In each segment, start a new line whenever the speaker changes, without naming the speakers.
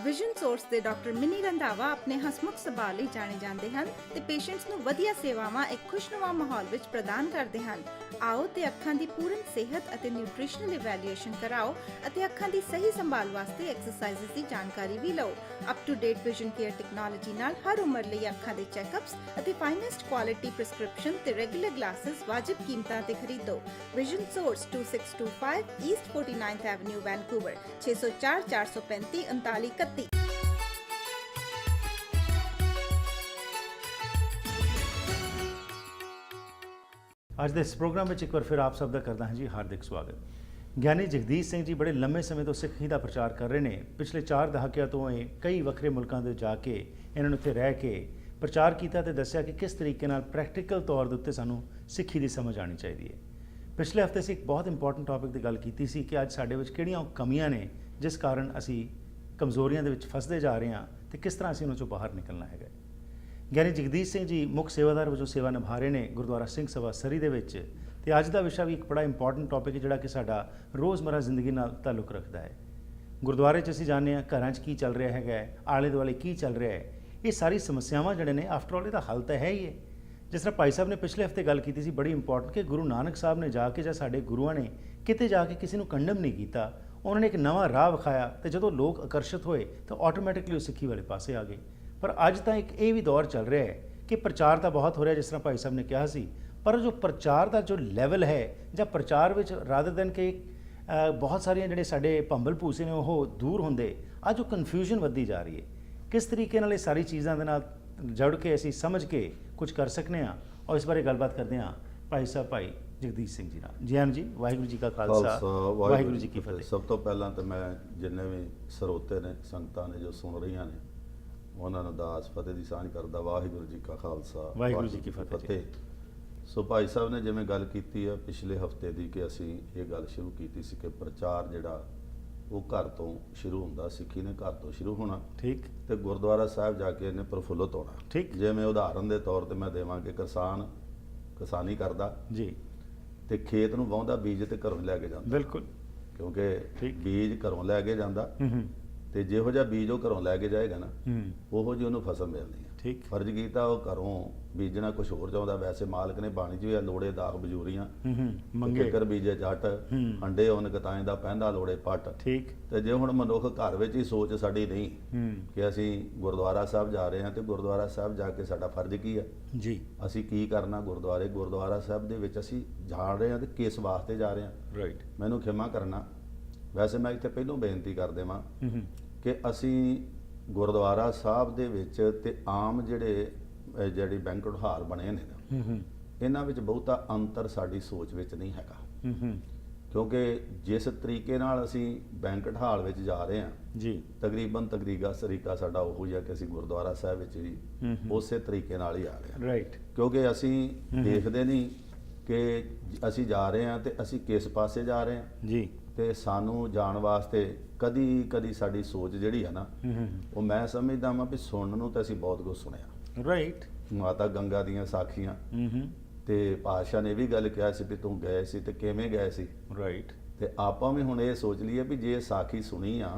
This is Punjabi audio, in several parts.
ਵਿਜ਼ਨ ਸੋਰਸ ਦੇ ਡਾਕਟਰ ਮਿਨੀ ਰੰਧਾਵਾ ਆਪਣੇ ਹਸਮੁਖ ਸੁਭਾਅ ਲਈ ਜਾਣੇ ਜਾਂਦੇ ਹਨ ਤੇ ਪੇਸ਼ੈਂਟਸ ਨੂੰ ਵਧੀਆ ਸੇਵਾਵਾਂ ਇੱਕ ਖੁਸ਼ਨੁਮਾ ਮਾਹੌਲ ਵਿੱਚ ਪ੍ਰਦਾਨ ਕਰਦੇ ਹਨ। ਆਓ ਤੇ ਅੱਖਾਂ ਦੀ ਪੂਰਨ ਸਿਹਤ ਅਤੇ ਨਿਊਟ੍ਰੀਸ਼ਨਲ ਇਵੈਲੂਏਸ਼ਨ ਕਰਾਓ ਅਤੇ ਅੱਖਾਂ ਦੀ ਸਹੀ ਸੰਭਾਲ ਵਾਸਤੇ ਐਕਸਰਸਾਈਜ਼ਸ ਦੀ ਜਾਣਕਾਰੀ ਵੀ ਲਓ। Up to date vision care technology ਨਾਲ ਹਰ ਉਮਰ ਲਈ ਅੱਖਾਂ ਦੇ ਚੈੱਕਅਪਸ ਅਤੇ ਫਾਈਨੈਸਟ ਕੁਆਲਿਟੀ ਪ੍ਰਿਸਕ੍ਰਿਪਸ਼ਨ ਤੇ ਰੈਗੂਲਰ ਗਲਾਸਿਸ ਵਾਜਿਬ ਕੀਮਤਾਂ ਤੇ ਖਰੀਦੋ। Vision Source 2625 east 49th avenue Vancouver 604 435 3931।
ਅੱਜ ਦੇ ਇਸ ਪ੍ਰੋਗਰਾਮ ਵਿੱਚ ਇੱਕ ਵਾਰ ਫਿਰ ਆਪ ਸਭ ਦਾ ਕਰਦਾ ਹਾਂ ਜੀ ਹਾਰਦਿਕ ਸਵਾਗਤ। ਗਿਆਨੀ ਜਗਦੀਸ਼ ਸਿੰਘ ਜੀ ਬੜੇ ਲੰਮੇ ਸਮੇਂ ਤੋਂ ਸਿੱਖੀ ਦਾ ਪ੍ਰਚਾਰ ਕਰ ਰਹੇ ਨੇ। ਪਿਛਲੇ 4 ਦਹਾਕਿਆਂ ਤੋਂ ਇਹ ਕਈ ਵੱਖਰੇ ਮੁਲਕਾਂ ਦੇ ਜਾ ਕੇ ਇਹਨਾਂ ਨੂੰ ਉੱਥੇ ਰਹਿ ਕੇ ਪ੍ਰਚਾਰ ਕੀਤਾ ਤੇ ਦੱਸਿਆ ਕਿ ਕਿਸ ਤਰੀਕੇ ਨਾਲ ਪ੍ਰੈਕਟੀਕਲ ਤੌਰ ਦੇ ਉੱਤੇ ਸਾਨੂੰ ਸਿੱਖੀ ਦੀ ਸਮਝ ਆਉਣੀ ਚਾਹੀਦੀ ਹੈ। ਪਿਛਲੇ ਹਫ਼ਤੇ ਅਸੀਂ ਇੱਕ ਬਹੁਤ ਇੰਪੋਰਟੈਂਟ ਟੌਪਿਕ ਦੀ ਗੱਲ ਕੀਤੀ ਸੀ ਕਿ ਅੱਜ ਸਾਡੇ ਵਿੱਚ ਕਿਹੜੀਆਂ ਕਮੀਆਂ ਨੇ ਜਿਸ ਕਾਰਨ ਅਸੀਂ ਕਮਜ਼ੋਰੀਆਂ ਦੇ ਵਿੱਚ ਫਸਦੇ ਜਾ ਰਹੇ ਹਾਂ ਤੇ ਕਿਸ ਤਰ੍ਹਾਂ ਅਸੀਂ ਉਹਨਾਂ ਚੋਂ ਬਾਹਰ ਨਿਕਲਣਾ ਹੈਗਾ। ਗਿਆਨੀ ਜਗਦੀਸ਼ ਸਿੰਘ ਜੀ ਮੁੱਖ ਸੇਵਾਦਾਰ ਵਜੋਂ ਸੇਵਾ ਨਿਭਾ ਰਹੇ ਨੇ ਗੁਰਦੁਆਰਾ ਸਿੰਘ ਸਭਾ ਸਰੀ ਦੇ ਵਿੱਚ ਤੇ ਅੱਜ ਦਾ ਵਿਸ਼ਾ ਵੀ ਇੱਕ ਬੜਾ ਇੰਪੋਰਟੈਂਟ ਟੌਪਿਕ ਹੈ ਜਿਹੜਾ ਕਿ ਸਾਡਾ ਰੋਜ਼ਮਰਾ ਜ਼ਿੰਦਗੀ ਨਾਲ ਤਾਲੁਕ ਰੱਖਦਾ ਹੈ। ਗੁਰਦੁਆਰੇ 'ਚ ਅਸੀਂ ਜਾਣਦੇ ਹਾਂ ਘਰਾਂ 'ਚ ਕੀ ਚੱਲ ਰਿਹਾ ਹੈਗਾ, ਆਲੇ ਦੁਆਲੇ ਕੀ ਚੱਲ ਰਿਹਾ ਹੈ। ਇਹ ਸਾਰੀ ਸਮੱਸਿਆਵਾਂ ਜਿਹੜੇ ਨੇ ਆਫਟਰ ਆਲ ਇਹਦਾ ਹੱਲ ਤਾਂ ਹੈ ਹੀ ਹੈ। ਜਿਸ ਤਰ੍ਹਾਂ ਭਾਈ ਸਾਹਿਬ ਨੇ ਪਿਛਲੇ ਹਫ਼ਤੇ ਗੱਲ ਕੀਤੀ ਸੀ ਬੜੀ ਇੰਪੋਰਟੈਂਟ ਕਿ ਗੁਰੂ ਨਾਨਕ ਸਾਹਿਬ ਨੇ ਜਾ ਕੇ ਜਾਂ ਸਾਡੇ ਗੁਰੂਆਂ ਨੇ ਕਿਤੇ ਜਾ ਕੇ ਕਿਸੇ ਨੂੰ ਕੰਡਮ ਨਹੀਂ ਕੀਤਾ, ਉਹਨਾਂ ਨੇ ਇੱਕ ਨਵਾਂ ਰਾਹ ਵਿਖਾਇਆ ਤੇ ਜਦੋਂ ਲੋਕ ਆਕਰਸ਼ਿਤ ਹੋਏ ਤਾਂ ਆਟੋਮੈਟਿਕਲੀ ਉਹ ਸਿੱਖੀ ਵਾਲੇ ਪਾਸੇ ਆ ਗਏ। ਪਰ ਅੱਜ ਤਾਂ ਇੱਕ ਇਹ ਵੀ ਦੌਰ ਚੱਲ ਰਿਹਾ ਹੈ ਕਿ ਪ੍ਰਚਾਰ ਤਾਂ ਬਹੁਤ ਹੋ ਰਿਹਾ ਜਿਸ ਤਰ੍ਹਾਂ ਭਾਈ ਸਾਹਿਬ ਨੇ ਕਿਹਾ ਸੀ, ਪਰ ਜੋ ਪ੍ਰਚਾਰ ਦਾ ਜੋ ਲੈਵਲ ਹੈ ਜਾਂ ਪ੍ਰਚਾਰ ਵਿੱਚ ਰਾਦਰ ਦੈਨ ਕਿ ਬਹੁਤ ਸਾਰੀਆਂ ਜਿਹੜੇ ਸਾਡੇ ਭੰਬਲ ਭੂਸੇ ਨੇ ਉਹ ਦੂਰ ਹੁੰਦੇ, ਅੱਜ ਉਹ ਕਨਫਿਊਜ਼ਨ ਵੱਧਦੀ ਜਾ ਰਹੀ ਹੈ। ਕਿਸ ਤਰੀਕੇ ਨਾਲ ਇਹ ਸਾਰੀ ਚੀਜ਼ਾਂ ਦੇ ਨਾਲ ਜੁੜ ਕੇ ਅਸੀਂ ਸਮਝ ਕੇ ਕੁਝ ਕਰ ਸਕਨੇ ਹਾਂ ਔਰ ਇਸ ਬਾਰੇ ਗੱਲਬਾਤ ਕਰਦੇ ਹਾਂ ਭਾਈ ਸਾਹਿਬ ਭਾਈ ਜਗਦੀਸ਼ ਸਿੰਘ ਜੀ ਨਾਲ। ਜੀ ਆਨ ਜੀ, ਵਾਹਿਗੁਰੂ ਜੀ ਕਾ ਖਾਲਸਾ ਵਾਹਿਗੁਰੂ ਜੀ ਕੀ ਫਤਿਹ।
ਸਭ ਤੋਂ ਪਹਿਲਾਂ ਤਾਂ ਮੈਂ ਜਿੰਨੇ ਵੀ ਸਰੋਤੇ ਨੇ ਸੰਗਤਾਂ ਨੇ ਜੋ ਸੁਣ ਰਹੀਆਂ ਨੇ ਉਹਨਾਂ ਨੂੰ ਦਾਸ ਫਤਿਹ ਦੀ ਸਾਂਝ ਕਰਦਾ। ਵਾਹਿਗੁਰੂ ਜੀ ਕਾ ਖਾਲਸਾ
ਵਾਹਿਗੁਰੂ ਜੀ ਕੀ ਫਤਿਹ।
ਸੋ ਭਾਈ ਸਾਹਿਬ ਨੇ ਜਿਵੇਂ ਗੱਲ ਕੀਤੀ ਆ ਪਿਛਲੇ ਹਫ਼ਤੇ ਦੀ ਕਿ ਅਸੀਂ ਇਹ ਗੱਲ ਸ਼ੁਰੂ ਕੀਤੀ ਸੀ ਕਿ ਪ੍ਰਚਾਰ ਜਿਹੜਾ ਉਹ ਘਰ ਤੋਂ ਸ਼ੁਰੂ ਹੁੰਦਾ, ਸਿੱਖੀ ਨੇ ਘਰ ਤੋਂ ਸ਼ੁਰੂ ਹੋਣਾ, ਠੀਕ, ਤੇ ਗੁਰਦੁਆਰਾ ਸਾਹਿਬ ਜਾ ਕੇ ਇਹਨੇ ਪ੍ਰਫੁੱਲਤ ਹੋਣਾ, ਠੀਕ। ਜਿਵੇਂ ਉਦਾਹਰਨ ਦੇ ਤੌਰ ਤੇ ਮੈਂ ਦੇਵਾਂ ਕਿ ਕਿਸਾਨ ਕਿਸਾਨੀ ਕਰਦਾ ਜੀ ਤੇ ਖੇਤ ਨੂੰ ਵਾਹੁੰਦਾ ਬੀਜ ਤੇ ਘਰੋਂ ਲੈ ਕੇ ਜਾਂਦਾ, ਬਿਲਕੁਲ, ਕਿਉਂਕਿ ਬੀਜ ਘਰੋਂ ਲੈ ਕੇ ਜਾਂਦਾ ਤੇ ਜਿਹੋ ਜਿਹਾ ਬੀਜ ਉਹ ਘਰੋਂ ਲੈ ਕੇ ਜਾਏਗਾ ਨਾ ਉਹੋ ਜਿਹੀ ਉਹਨੂੰ ਫਸਲ ਮਿਲਣੀ ਹੈ, ਠੀਕ। ਫਰਜ਼ ਕੀਤਾ ਉਹ ਘਰੋਂ ਬੀਜਣਾ ਕੁਝ ਹੋਰ ਚਾਹੁੰਦਾ, ਵੈਸੇ ਮਾਲਕ ਨੇ ਬਾਣੀ 'ਚ ਵੀ ਲੋੜੇ ਦਾਗ ਬਜੂਰੀਆਂ ਮੰਗੇ ਬੀਜੇ ਜੱਟ ਅੰਡੇ ਉਹਨ ਕਤਾਏ ਦਾ ਪਹਿੰਦਾ ਲੋੜੇ ਪੱਟ, ਠੀਕ। ਤੇ ਜੇ ਹੁਣ ਮਨੁੱਖ ਘਰ ਵਿੱਚ ਹੀ ਸੋਚ ਸਾਡੀ ਨਹੀਂ ਕਿ ਅਸੀਂ ਗੁਰਦੁਆਰਾ ਸਾਹਿਬ ਜਾ ਰਹੇ ਹਾਂ ਤੇ ਗੁਰਦੁਆਰਾ ਸਾਹਿਬ ਜਾ ਕੇ ਸਾਡਾ ਫਰਜ਼ ਕੀ ਹੈ ਜੀ, ਅਸੀਂ ਕੀ ਕਰਨਾ ਗੁਰਦੁਆਰਾ ਸਾਹਿਬ ਦੇ ਵਿੱਚ ਅਸੀਂ ਜਾ ਰਹੇ ਹਾਂ ਤੇ ਕਿਸ ਵਾਸਤੇ ਜਾ ਰਹੇ ਹਾਂ, ਰਾਈਟ। ਮੈਨੂੰ ਖਿਮਾ ਕਰਨਾ, ਵੈਸੇ ਮੈਂ ਇੱਥੇ ਪਹਿਲੋਂ ਬੇਨਤੀ ਕਰ ਦੇਵਾਂ ਕਿ ਅਸੀਂ ਗੁਰਦੁਆਰਾ ਸਾਹਿਬ ਦੇ ਵਿੱਚ ਤੇ ਆਮ ਜਿਹੜੀ ਬੈਂਕਟ ਹਾਲ ਬਣੇ ਨੇ ਇਹਨਾਂ ਵਿੱਚ ਬਹੁਤਾ ਅੰਤਰ ਸਾਡੀ ਸੋਚ ਵਿੱਚ ਨਹੀਂ ਹੈਗਾ, ਕਿਉਂਕਿ ਜਿਸ ਤਰੀਕੇ ਨਾਲ ਅਸੀਂ ਬੈਂਕਟ ਹਾਲ ਵਿੱਚ ਜਾ ਰਹੇ ਹਾਂ ਜੀ ਤਕਰੀਬਨ ਤਰੀਕਾ ਸਾਡਾ ਉਹੋ ਜਿਹਾ ਕਿ ਅਸੀਂ ਗੁਰਦੁਆਰਾ ਸਾਹਿਬ ਵਿੱਚ ਵੀ ਉਸੇ ਤਰੀਕੇ ਨਾਲ ਹੀ ਆ ਰਹੇ ਹਾਂ, ਰਾਈਟ। ਕਿਉਂਕਿ ਅਸੀਂ ਦੇਖਦੇ ਨਹੀਂ ਕਿ ਅਸੀਂ ਜਾ ਰਹੇ ਹਾਂ ਤੇ ਅਸੀਂ ਕਿਸ ਪਾਸੇ ਜਾ ਰਹੇ ਹਾਂ ਜੀ, ਤੇ ਸਾਨੂੰ ਜਾਣ ਵਾਸਤੇ ਕਦੀ ਸਾਡੀ ਸੋਚ ਜਿਹੜੀ ਹੈ ਨਾ ਉਹ ਮੈਂ ਸਮਝਦਾ ਵਾਂ ਵੀ ਸੁਣਨ ਨੂੰ ਤਾਂ ਅਸੀਂ ਬਹੁਤ ਕੁਝ ਸੁਣਿਆ, ਰਾਈਟ। ਮਾਤਾ ਗੰਗਾ ਦੀਆਂ ਸਾਖੀਆਂ ਤੇ ਪਾਤਸ਼ਾਹ ਨੇ ਵੀ ਗੱਲ ਕਿਹਾ ਸੀ ਵੀ ਤੂੰ ਗਏ ਸੀ ਤੇ ਕਿਵੇਂ ਗਏ ਸੀ, ਰਾਈਟ। ਤੇ ਆਪਾਂ ਵੀ ਹੁਣ ਇਹ ਸੋਚ ਲਈਏ ਵੀ ਜੇ ਸਾਖੀ ਸੁਣੀ ਆ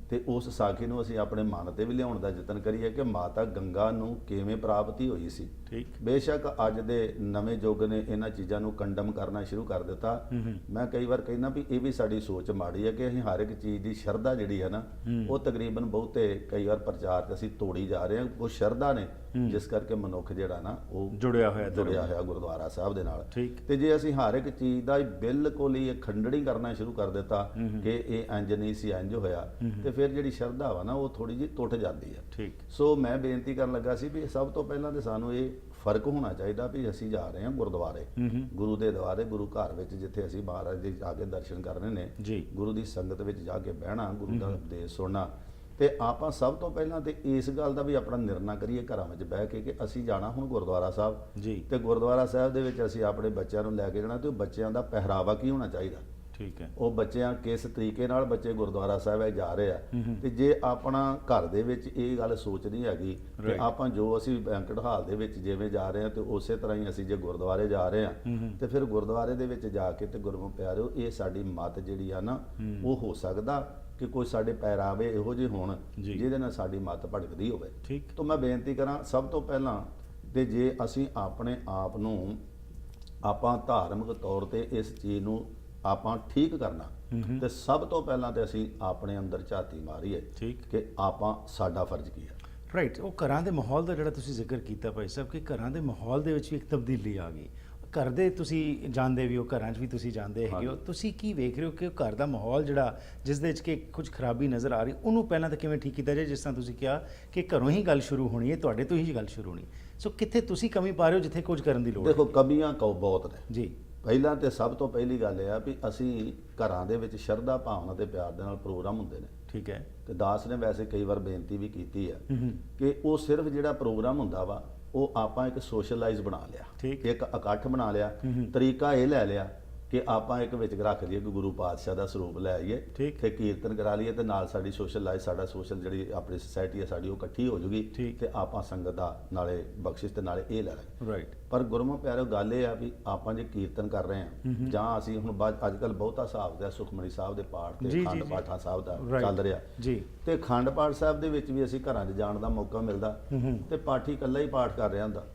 ਤੇ ਉਸ ਸਾਖੀ ਨੂੰ ਅਸੀਂ ਆਪਣੇ ਮਨ ਤੇ ਵੀ ਲਿਆਉਣ ਦਾ ਯਤਨ ਕਰੀਏ ਕਿ ਮਾਤਾ ਗੰਗਾ ਨੂੰ ਕਿਵੇਂ ਪ੍ਰਾਪਤੀ ਹੋਈ ਸੀ, ਠੀਕ। ਬੇਸ਼ੱਕ ਅੱਜ ਦੇ ਨਵੇਂ ਯੁੱਗ ਨੇ ਇਹਨਾਂ ਚੀਜ਼ਾਂ ਨੂੰ ਕੰਡਮ ਕਰਨਾ ਸ਼ੁਰੂ ਕਰ ਦਿੱਤਾ। ਮੈਂ ਕਈ ਵਾਰ ਕਹਿੰਦਾ ਵੀ ਇਹ ਵੀ ਸਾਡੀ ਸੋਚ ਮਾੜੀ ਹੈ ਕਿ ਅਸੀਂ ਹਰ ਇੱਕ ਚੀਜ਼ ਦੀ ਸ਼ਰਧਾ ਜਿਹੜੀ ਹੈ ਨਾ ਉਹ ਤਕਰੀਬਨ ਬਹੁਤੇ ਕਈ ਵਾਰ ਪ੍ਰਚਾਰ 'ਚ ਅਸੀਂ ਤੋੜੀ ਜਾ ਰਹੇ ਹਾਂ। ਉਹ ਸ਼ਰਧਾ ਨੇ ਜਿਸ ਕਰਕੇ ਮਨੁੱਖ ਜਿਹੜਾ ਨਾ ਉਹ ਜੁੜਿਆ ਹੋਇਆ ਗੁਰਦੁਆਰਾ ਸਾਹਿਬ ਦੇ ਨਾਲ, ਠੀਕ। ਤੇ ਜੇ ਅਸੀਂ ਹਰ ਇੱਕ ਚੀਜ਼ ਦਾ ਬਿਲਕੁਲ ਹੀ ਖੰਡਣੀ ਕਰਨਾ ਸ਼ੁਰੂ ਕਰ ਦਿੱਤਾ ਕਿ ਇਹ ਇੰਜ ਨਹੀਂ ਸੀ ਇੰਜ ਹੋਇਆ ਤੇ ਫਿਰ ਜਿਹੜੀ ਸ਼ਰਧਾ ਵਾ ਨਾ ਉਹ ਥੋੜੀ ਜਿਹੀ ਟੁੱਟ ਜਾਂਦੀ ਹੈ, ਠੀਕ। ਸੋ ਮੈਂ ਬੇਨਤੀ ਕਰਨ ਲੱਗਾ ਸੀ ਵੀ ਸਭ ਤੋਂ ਪਹਿਲਾਂ ਤੇ ਸਾਨੂੰ ਇਹ ਫਰਕ ਹੋਣਾ ਚਾਹੀਦਾ ਵੀ ਅਸੀਂ ਜਾ ਰਹੇ ਹਾਂ ਗੁਰਦੁਆਰੇ, ਗੁਰੂ ਦੇ ਦੁਆਰੇ, ਗੁਰੂ ਘਰ ਵਿੱਚ ਜਿੱਥੇ ਅਸੀਂ ਮਹਾਰਾਜ ਦੇ ਜਾ ਕੇ ਦਰਸ਼ਨ ਕਰਨੇ ਨੇ, ਗੁਰੂ ਦੀ ਸੰਗਤ ਵਿੱਚ ਜਾ ਕੇ ਬਹਿਣਾ, ਗੁਰੂ ਦਾ ਉਪਦੇਸ਼ ਸੁਣਨਾ। ਤੇ ਆਪਾਂ ਸਭ ਤੋਂ ਪਹਿਲਾਂ ਤੇ ਇਸ ਗੱਲ ਦਾ ਵੀ ਆਪਣਾ ਨਿਰਣਾ ਕਰੀਏ ਘਰਾਂ ਵਿੱਚ ਬਹਿ ਕੇ ਕਿ ਅਸੀਂ ਜਾਣਾ ਹੁਣ ਗੁਰਦੁਆਰਾ ਸਾਹਿਬ ਜੀ, ਤੇ ਗੁਰਦੁਆਰਾ ਸਾਹਿਬ ਦੇ ਵਿੱਚ ਅਸੀਂ ਆਪਣੇ ਬੱਚਿਆਂ ਨੂੰ ਲੈ ਕੇ ਜਾਣਾ ਤੇ ਉਹ ਬੱਚਿਆਂ ਦਾ ਪਹਿਰਾਵਾ ਕੀ ਹੋਣਾ ਚਾਹੀਦਾ, ਠੀਕ ਹੈ। ਉਹ ਬੱਚਿਆਂ ਕਿਸ ਤਰੀਕੇ ਨਾਲ ਬੱਚੇ ਗੁਰਦੁਆਰਾ ਸਾਹਿਬ ਜਾ ਰਹੇ ਆ ਤੇ ਜੇ ਆਪਣਾ ਘਰ ਦੇ ਵਿੱਚ ਇਹ ਗੱਲ ਸੋਚਣੀ ਹੈਗੀ ਕਿ ਆਪਾਂ ਜੋ ਅਸੀਂ ਬੈਂਕਟ ਹਾਲ ਦੇ ਵਿੱਚ ਜਿਵੇਂ ਜਾ ਰਹੇ ਹਾਂ ਤੇ ਉਸੇ ਤਰ੍ਹਾਂ ਹੀ ਅਸੀਂ ਜੇ ਗੁਰਦੁਆਰੇ ਜਾ ਰਹੇ ਹਾਂ ਤੇ ਫਿਰ ਗੁਰਦੁਆਰੇ ਦੇ ਵਿੱਚ ਜਾ ਕੇ ਤੇ ਗੁਰਮੁਖ ਪਿਆਰਿਓ ਇਹ ਸਾਡੀ ਮੱਤ ਜਿਹੜੀ ਆ ਨਾ ਉਹ ਹੋ ਸਕਦਾ ਕਿ ਕੋਈ ਸਾਡੇ ਪਹਿਰਾਵੇ ਇਹੋ ਜਿਹੇ ਹੋਣ
ਜੀ।
ਜਿਹਦੇ ਨਾਲ ਸਾਡੀ ਮੱਤ ਭਟਕਦੀ ਹੋਵੇ।
ਠੀਕ।
ਤਾਂ ਮੈਂ ਬੇਨਤੀ ਕਰਾਂ ਸਭ ਤੋਂ ਪਹਿਲਾਂ ਤੇ ਜੇ ਅਸੀਂ ਆਪਣੇ ਆਪ ਨੂੰ ਆਪਾਂ ਧਾਰਮਿਕ ਤੌਰ ਤੇ ਇਸ ਚੀਜ਼ ਨੂੰ ਆਪਾਂ ਠੀਕ ਕਰਨਾ ਤੇ ਸਭ ਤੋਂ ਪਹਿਲਾਂ ਤੇ ਅਸੀਂ ਆਪਣੇ ਅੰਦਰ ਝਾਤੀ ਮਾਰੀਏ
ਠੀਕ।
ਕਿ ਆਪਾਂ ਸਾਡਾ ਫਰਜ਼ ਕੀ ਹੈ।
ਰਾਈਟ, ਉਹ ਘਰਾਂ ਦੇ ਮਾਹੌਲ ਦਾ ਜਿਹੜਾ ਤੁਸੀਂ ਜ਼ਿਕਰ ਕੀਤਾ ਭਾਈ ਸਾਹਿਬ ਕਿ ਘਰਾਂ ਦੇ ਮਾਹੌਲ ਦੇ ਵਿੱਚ ਵੀ ਇੱਕ ਤਬਦੀਲੀ ਆ ਗਈ। ਘਰ ਦੇ ਤੁਸੀਂ ਜਾਣਦੇ ਵੀ ਹੋ, ਘਰਾਂ 'ਚ ਵੀ ਤੁਸੀਂ ਜਾਣਦੇ ਹੈਗੇ ਹੋ, ਤੁਸੀਂ ਕੀ ਵੇਖ ਰਹੇ ਹੋ ਕਿ ਉਹ ਘਰ ਦਾ ਮਾਹੌਲ ਜਿਹੜਾ ਜਿਸ ਦੇ ਵਿੱਚ ਕਿ ਕੁਝ ਖਰਾਬੀ ਨਜ਼ਰ ਆ ਰਹੀ, ਉਹਨੂੰ ਪਹਿਲਾਂ ਤਾਂ ਕਿਵੇਂ ਠੀਕ ਕੀਤਾ ਜਾਏ? ਜਿਸ ਤਰ੍ਹਾਂ ਤੁਸੀਂ ਕਿਹਾ ਕਿ ਘਰੋਂ ਹੀ ਗੱਲ ਸ਼ੁਰੂ ਹੋਣੀ ਹੈ, ਤੁਹਾਡੇ ਤੋਂ ਹੀ ਗੱਲ ਸ਼ੁਰੂ ਹੋਣੀ, ਸੋ ਕਿੱਥੇ ਤੁਸੀਂ ਕਮੀ ਪਾ ਰਹੇ ਹੋ ਜਿੱਥੇ ਕੁਝ ਕਰਨ ਦੀ ਲੋੜ ਹੈ?
ਦੇਖੋ ਕਮੀਆਂ ਬਹੁਤ ਨੇ
ਜੀ।
ਪਹਿਲਾਂ ਤੇ ਸਭ ਤੋਂ ਪਹਿਲੀ ਗੱਲ ਇਹ ਆ ਵੀ ਅਸੀਂ ਘਰਾਂ ਦੇ ਵਿੱਚ ਸ਼ਰਧਾ ਭਾਵਨਾ ਤੇ ਪਿਆਰ ਦੇ ਨਾਲ ਪ੍ਰੋਗਰਾਮ ਹੁੰਦੇ ਨੇ।
ਠੀਕ ਹੈ।
ਤੇ ਦਾਸ ਨੇ ਵੈਸੇ ਕਈ ਵਾਰ ਬੇਨਤੀ ਵੀ ਕੀਤੀ ਆ ਕਿ ਉਹ ਸਿਰਫ ਜਿਹੜਾ ਪ੍ਰੋਗਰਾਮ ਹੁੰਦਾ ਵਾ ਉਹ ਆਪਾਂ ਇੱਕ ਸੋਸ਼ਲਾਈਜ਼ ਬਣਾ ਲਿਆ,
ਠੀਕ।
ਇੱਕ ਇਕੱਠ ਬਣਾ ਲਿਆ। ਤਰੀਕਾ ਇਹ ਲੈ ਲਿਆ ਕਿ ਆਪਾਂ ਇੱਕ ਵਿੱਚ ਰੱਖ ਲਈਏ ਕਿ ਗੁਰੂ ਪਾਤਸ਼ਾਹ ਦਾ ਸਰੂਪ ਲੈ ਆਈਏ
ਠੀਕ।
ਤੇ ਕੀਰਤਨ ਕਰਾ ਲਈਏ ਤੇ ਨਾਲ ਸਾਡੀ ਸੋਸ਼ਲ ਲਾਈਫ, ਸਾਡਾ ਸੋਸ਼ਲ ਜਿਹੜੀ ਆਪਣੀ ਸੁਸਾਇਟੀ ਹੈ ਸਾਡੀ ਉਹ ਇਕੱਠੀ ਹੋ ਜੂਗੀ
ਠੀਕ।
ਤੇ ਆਪਾਂ ਸੰਗਤ ਦਾ ਨਾਲੇ ਬਖਸ਼ਿਸ਼ ਤੇ ਨਾਲੇ ਇਹ ਲੈ ਲਾਂਗੇ।
ਰਾਈਟ।
ਪਰ ਗੁਰਮੁਖ ਪਿਆਰਿਓ ਗੱਲ ਇਹ ਆ ਵੀ ਆਪਾਂ ਜੇ ਕੀਰਤਨ ਕਰ ਰਹੇ ਹਾਂ ਜਾਂ ਅਸੀਂ ਹੁਣ ਅੱਜ ਕੱਲ ਬਹੁਤਾ ਹਿਸਾਬ ਦਾ ਸੁਖਮਨੀ ਸਾਹਿਬ ਦੇ ਪਾਠ
ਜੀ,
ਤੇ
ਜੀ,
ਖੰਡ
ਜੀ।
ਪਾਠਾਂ ਸਾਹਿਬ ਦਾ
Right.
ਚੱਲ ਰਿਹਾ
ਜੀ।
ਤੇ ਖੰਡ ਪਾਠ ਸਾਹਿਬ ਦੇ ਵਿੱਚ ਵੀ ਅਸੀਂ ਘਰਾਂ 'ਚ ਜਾਣ ਦਾ ਮੌਕਾ ਮਿਲਦਾ ਤੇ ਪਾਠੀ ਇਕੱਲਾ ਹੀ ਪਾਠ ਕਰ ਰਿਹਾ ਹੁੰਦਾ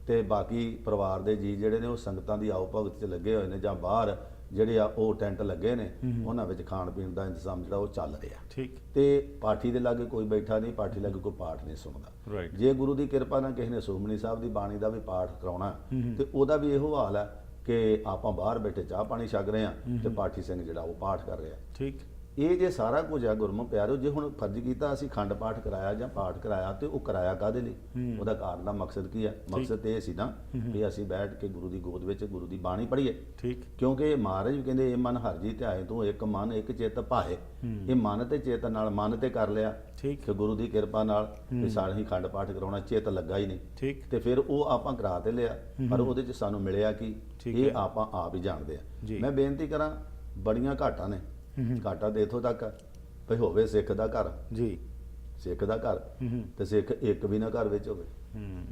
ਤੇ ਬਾਕੀ ਪਰਿਵਾਰ ਦੇ ਜੀ ਜਿਹੜੇ ਨੇ ਉਹ ਸੰਗਤਾਂ ਦੀ ਆਓ ਭਗਤ 'ਚ ਲੱਗੇ ਹੋਏ ਨੇ ਜਾਂ ਬਾਹਰ ਜਿਹੜੇ ਆ ਉਹ ਟੈਂਟ ਲੱਗੇ ਨੇ ਉਹਨਾਂ ਵਿੱਚ ਖਾਣ ਪੀਣ ਦਾ ਇੰਤਜ਼ਾਮ ਜਿਹੜਾ ਉਹ ਚੱਲ ਰਿਹਾ।
ਠੀਕ।
ਤੇ ਪਾਠੀ ਦੇ ਲਾਗੇ ਕੋਈ ਬੈਠਾ ਨਹੀਂ, ਪਾਠੀ ਲਾਗੇ ਕੋਈ ਪਾਠ ਨਹੀਂ ਸੁਣਦਾ।
Right.
ਜੇ ਗੁਰੂ ਦੀ ਕਿਰਪਾ ਨਾਲ ਕਿਸੇ ਨੇ ਸੁਖਮਨੀ ਸਾਹਿਬ ਦੀ ਬਾਣੀ ਦਾ ਵੀ ਪਾਠ ਕਰਾਉਣਾ ਤੇ ਉਹਦਾ ਵੀ ਇਹੋ ਹਾਲ ਹੈ ਕਿ ਆਪਾਂ ਬਾਹਰ ਬੈਠੇ ਚਾਹ ਪਾਣੀ ਛਕ ਰਹੇ ਆ ਤੇ ਪਾਠੀ ਸਿੰਘ ਜਿਹੜਾ ਉਹ ਪਾਠ ਕਰ ਰਿਹਾ।
ਠੀਕ।
ਇਹ ਜੇ ਸਾਰਾ ਕੁਝ ਆ ਗੁਰਮੁਖ ਪਿਆਰਿਓ, ਜੇ ਹੁਣ ਫਰਜ਼ ਕੀਤਾ ਅਸੀਂ ਖੰਡ ਪਾਠ ਕਰਾਇਆ ਜਾਂ ਪਾਠ ਕਰਾਇਆ ਤੇ ਉਹ ਕਰਾਇਆ ਕਾਹਦੇ ਲਈ? ਉਹਦਾ ਕਾਰਨ ਦਾ ਮਕਸਦ ਕੀ ਹੈ? ਮਕਸਦ ਇਹ ਸੀ ਨਾ ਵੀ ਅਸੀਂ ਬੈਠ ਕੇ ਗੁਰੂ ਦੀ ਗੋਦ ਵਿੱਚ ਗੁਰੂ ਦੀ ਬਾਣੀ ਪੜ੍ਹੀਏ।
ਠੀਕ।
ਕਿਉਂਕਿ ਮਹਾਰਾਜ ਵੀ ਕਹਿੰਦੇ ਇਹ ਮਨ ਹਰ ਜੀ ਧਿਆਏ ਤੂੰ ਇੱਕ ਮਨ ਇੱਕ ਚਿੱਤ ਭਾਏ। ਇਹ ਮਨ ਤੇ ਚੇਤਨ ਨਾਲ ਮਨ ਤੇ ਕਰ ਲਿਆ
ਠੀਕ।
ਕਿ ਗੁਰੂ ਦੀ ਕਿਰਪਾ ਨਾਲ ਵੀ ਸਾਰੇ ਹੀ ਖੰਡ ਪਾਠ ਕਰਾਉਣਾ, ਚਿੱਤ ਲੱਗਾ ਹੀ ਨਹੀਂ
ਠੀਕ।
ਤੇ ਫਿਰ ਉਹ ਆਪਾਂ ਕਰਾ ਤੇ ਲਿਆ ਪਰ ਉਹਦੇ ਚ ਸਾਨੂੰ ਮਿਲਿਆ ਕੀ
ਠੀਕ
ਇਹ
ਹੈ।
ਆਪਾਂ ਆਪ ਹੀ ਜਾਣਦੇ
ਜੀ।
ਆ। ਮੈਂ ਬੇਨਤੀ ਕਰਾਂ ਬੜੀਆਂ ਘਾਟਾਂ ਨੇ, ਘਾਟਾ ਤੇ ਇੱਥੋਂ ਤੱਕ ਭਈ ਹੋਵੇ ਸਿੱਖ ਦਾ ਘਰ,
ਜੀ।
ਸਿੱਖ ਦਾ ਘਰ ਤੇ ਸਿੱਖ ਇੱਕ ਵੀ ਨਾ ਘਰ ਵਿੱਚ ਹੋਵੇ।
ਹੂੰ।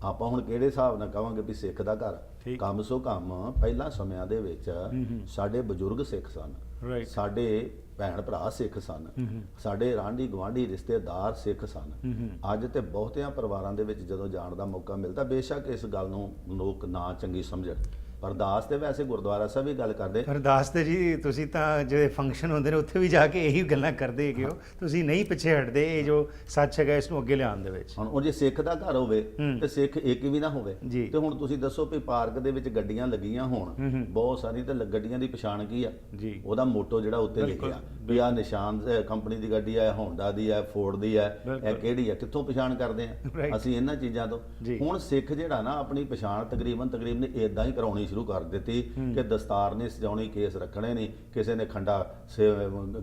ਆਪਾਂ ਹੁਣ ਕਿਹੜੇ ਹਿਸਾਬ ਨਾਲ ਕਵਾਂਗੇ ਵੀ ਸਿੱਖ ਦਾ ਘਰ?
ਠੀਕ।
ਕਮ ਸੋ ਕਮ ਪਹਿਲਾਂ ਸਮਿਆਂ ਦੇ ਵਿੱਚ ਸਾਡੇ ਬਜ਼ੁਰਗ ਸਿੱਖ ਸਨ,
Right.
ਸਾਡੇ ਭੈਣ ਭਰਾ ਸਿੱਖ ਸਨ, ਸਾਡੇ ਰਾਂਢੀ ਗੁਆਂਢੀ ਰਿਸ਼ਤੇਦਾਰ ਸਿੱਖ ਸਨ। ਅੱਜ ਤੇ ਬਹੁਤਿਆਂ ਪਰਿਵਾਰਾਂ ਦੇ ਵਿੱਚ ਜਦੋਂ ਜਾਣ ਦਾ ਮੌਕਾ ਮਿਲਦਾ, ਬੇਸ਼ੱਕ ਇਸ ਗੱਲ ਨੂੰ ਲੋਕ ਨਾ ਚੰਗੀ ਸਮਝਣ, ਪਰ ਦਾਸ ਤੇ ਵੈਸੇ ਗੁਰਦੁਆਰਾ ਸਾਹਿਬ ਵੀ ਗੱਲ ਕਰਦੇ।
ਅਰਦਾਸ ਤੇ ਜੀ ਤੁਸੀਂ ਤਾਂ ਜਿਹੜੇ ਫੰਕਸ਼ਨ ਹੁੰਦੇ ਨੇ ਉੱਥੇ ਵੀ ਜਾ ਕੇ ਇਹੀ ਗੱਲਾਂ ਕਰਦੇ ਹੈਗੇ ਹੋ, ਤੁਸੀਂ ਨਹੀਂ ਪਿੱਛੇ ਹਟਦੇ ਇਹ ਜੋ ਸੱਚ ਹੈਗਾ ਇਸ ਨੂੰ ਅੱਗੇ ਲਿਆਉਣ ਦੇ ਵਿੱਚ।
ਹੁਣ ਉਹ ਜੇ ਸਿੱਖ ਦਾ ਘਰ ਹੋਵੇ ਤੇ ਸਿੱਖ ਇੱਕ ਵੀ ਨਾ ਹੋਵੇ
ਜੀ।
ਤੇ ਹੁਣ ਤੁਸੀਂ ਦੱਸੋ ਵੀ ਪਾਰਕ ਦੇ ਵਿੱਚ ਗੱਡੀਆਂ ਲੱਗੀਆਂ ਹੋਣ ਬਹੁਤ ਸਾਰੀ, ਤੇ ਗੱਡੀਆਂ ਦੀ ਪਛਾਣ ਕੀ ਆ?
ਜੀ।
ਉਹਦਾ ਮੋਟੋ ਜਿਹੜਾ ਉੱਤੇ
ਬਿਲਕੁਲ,
ਲਿਖਿਆ ਵੀ ਆ ਨਿਸ਼ਾਨ ਕੰਪਨੀ ਦੀ ਗੱਡੀ ਆ, ਹੋਂਡਾ ਦੀ ਆ, ਫੋਰਡ ਦੀ ਆ, ਇਹ
ਬਿਲਕੁਲ।
ਕਿਹੜੀ ਆ? ਕਿੱਥੋਂ ਪਛਾਣ ਕਰਦੇ ਆ
Right.
ਅਸੀਂ ਇਹਨਾਂ ਚੀਜ਼ਾਂ ਤੋਂ?
ਜੀ।
ਹੁਣ ਸਿੱਖ ਜਿਹੜਾ ਨਾ ਆਪਣੀ ਪਛਾਣ ਤਕਰੀਬਨ ਇਦਾਂ ਹੀ ਕਰਾਉਣੀ ਸ਼ੁਰੂ ਕਰ ਦਿੱਤੀ ਕਿ ਦਸਤਾਰ ਨਹੀਂ ਸਜਾਉਣੀ, ਕੇਸ ਰੱਖਣੇ ਨਹੀਂ, ਕਿਸੇ ਨੇ ਖੰਡਾ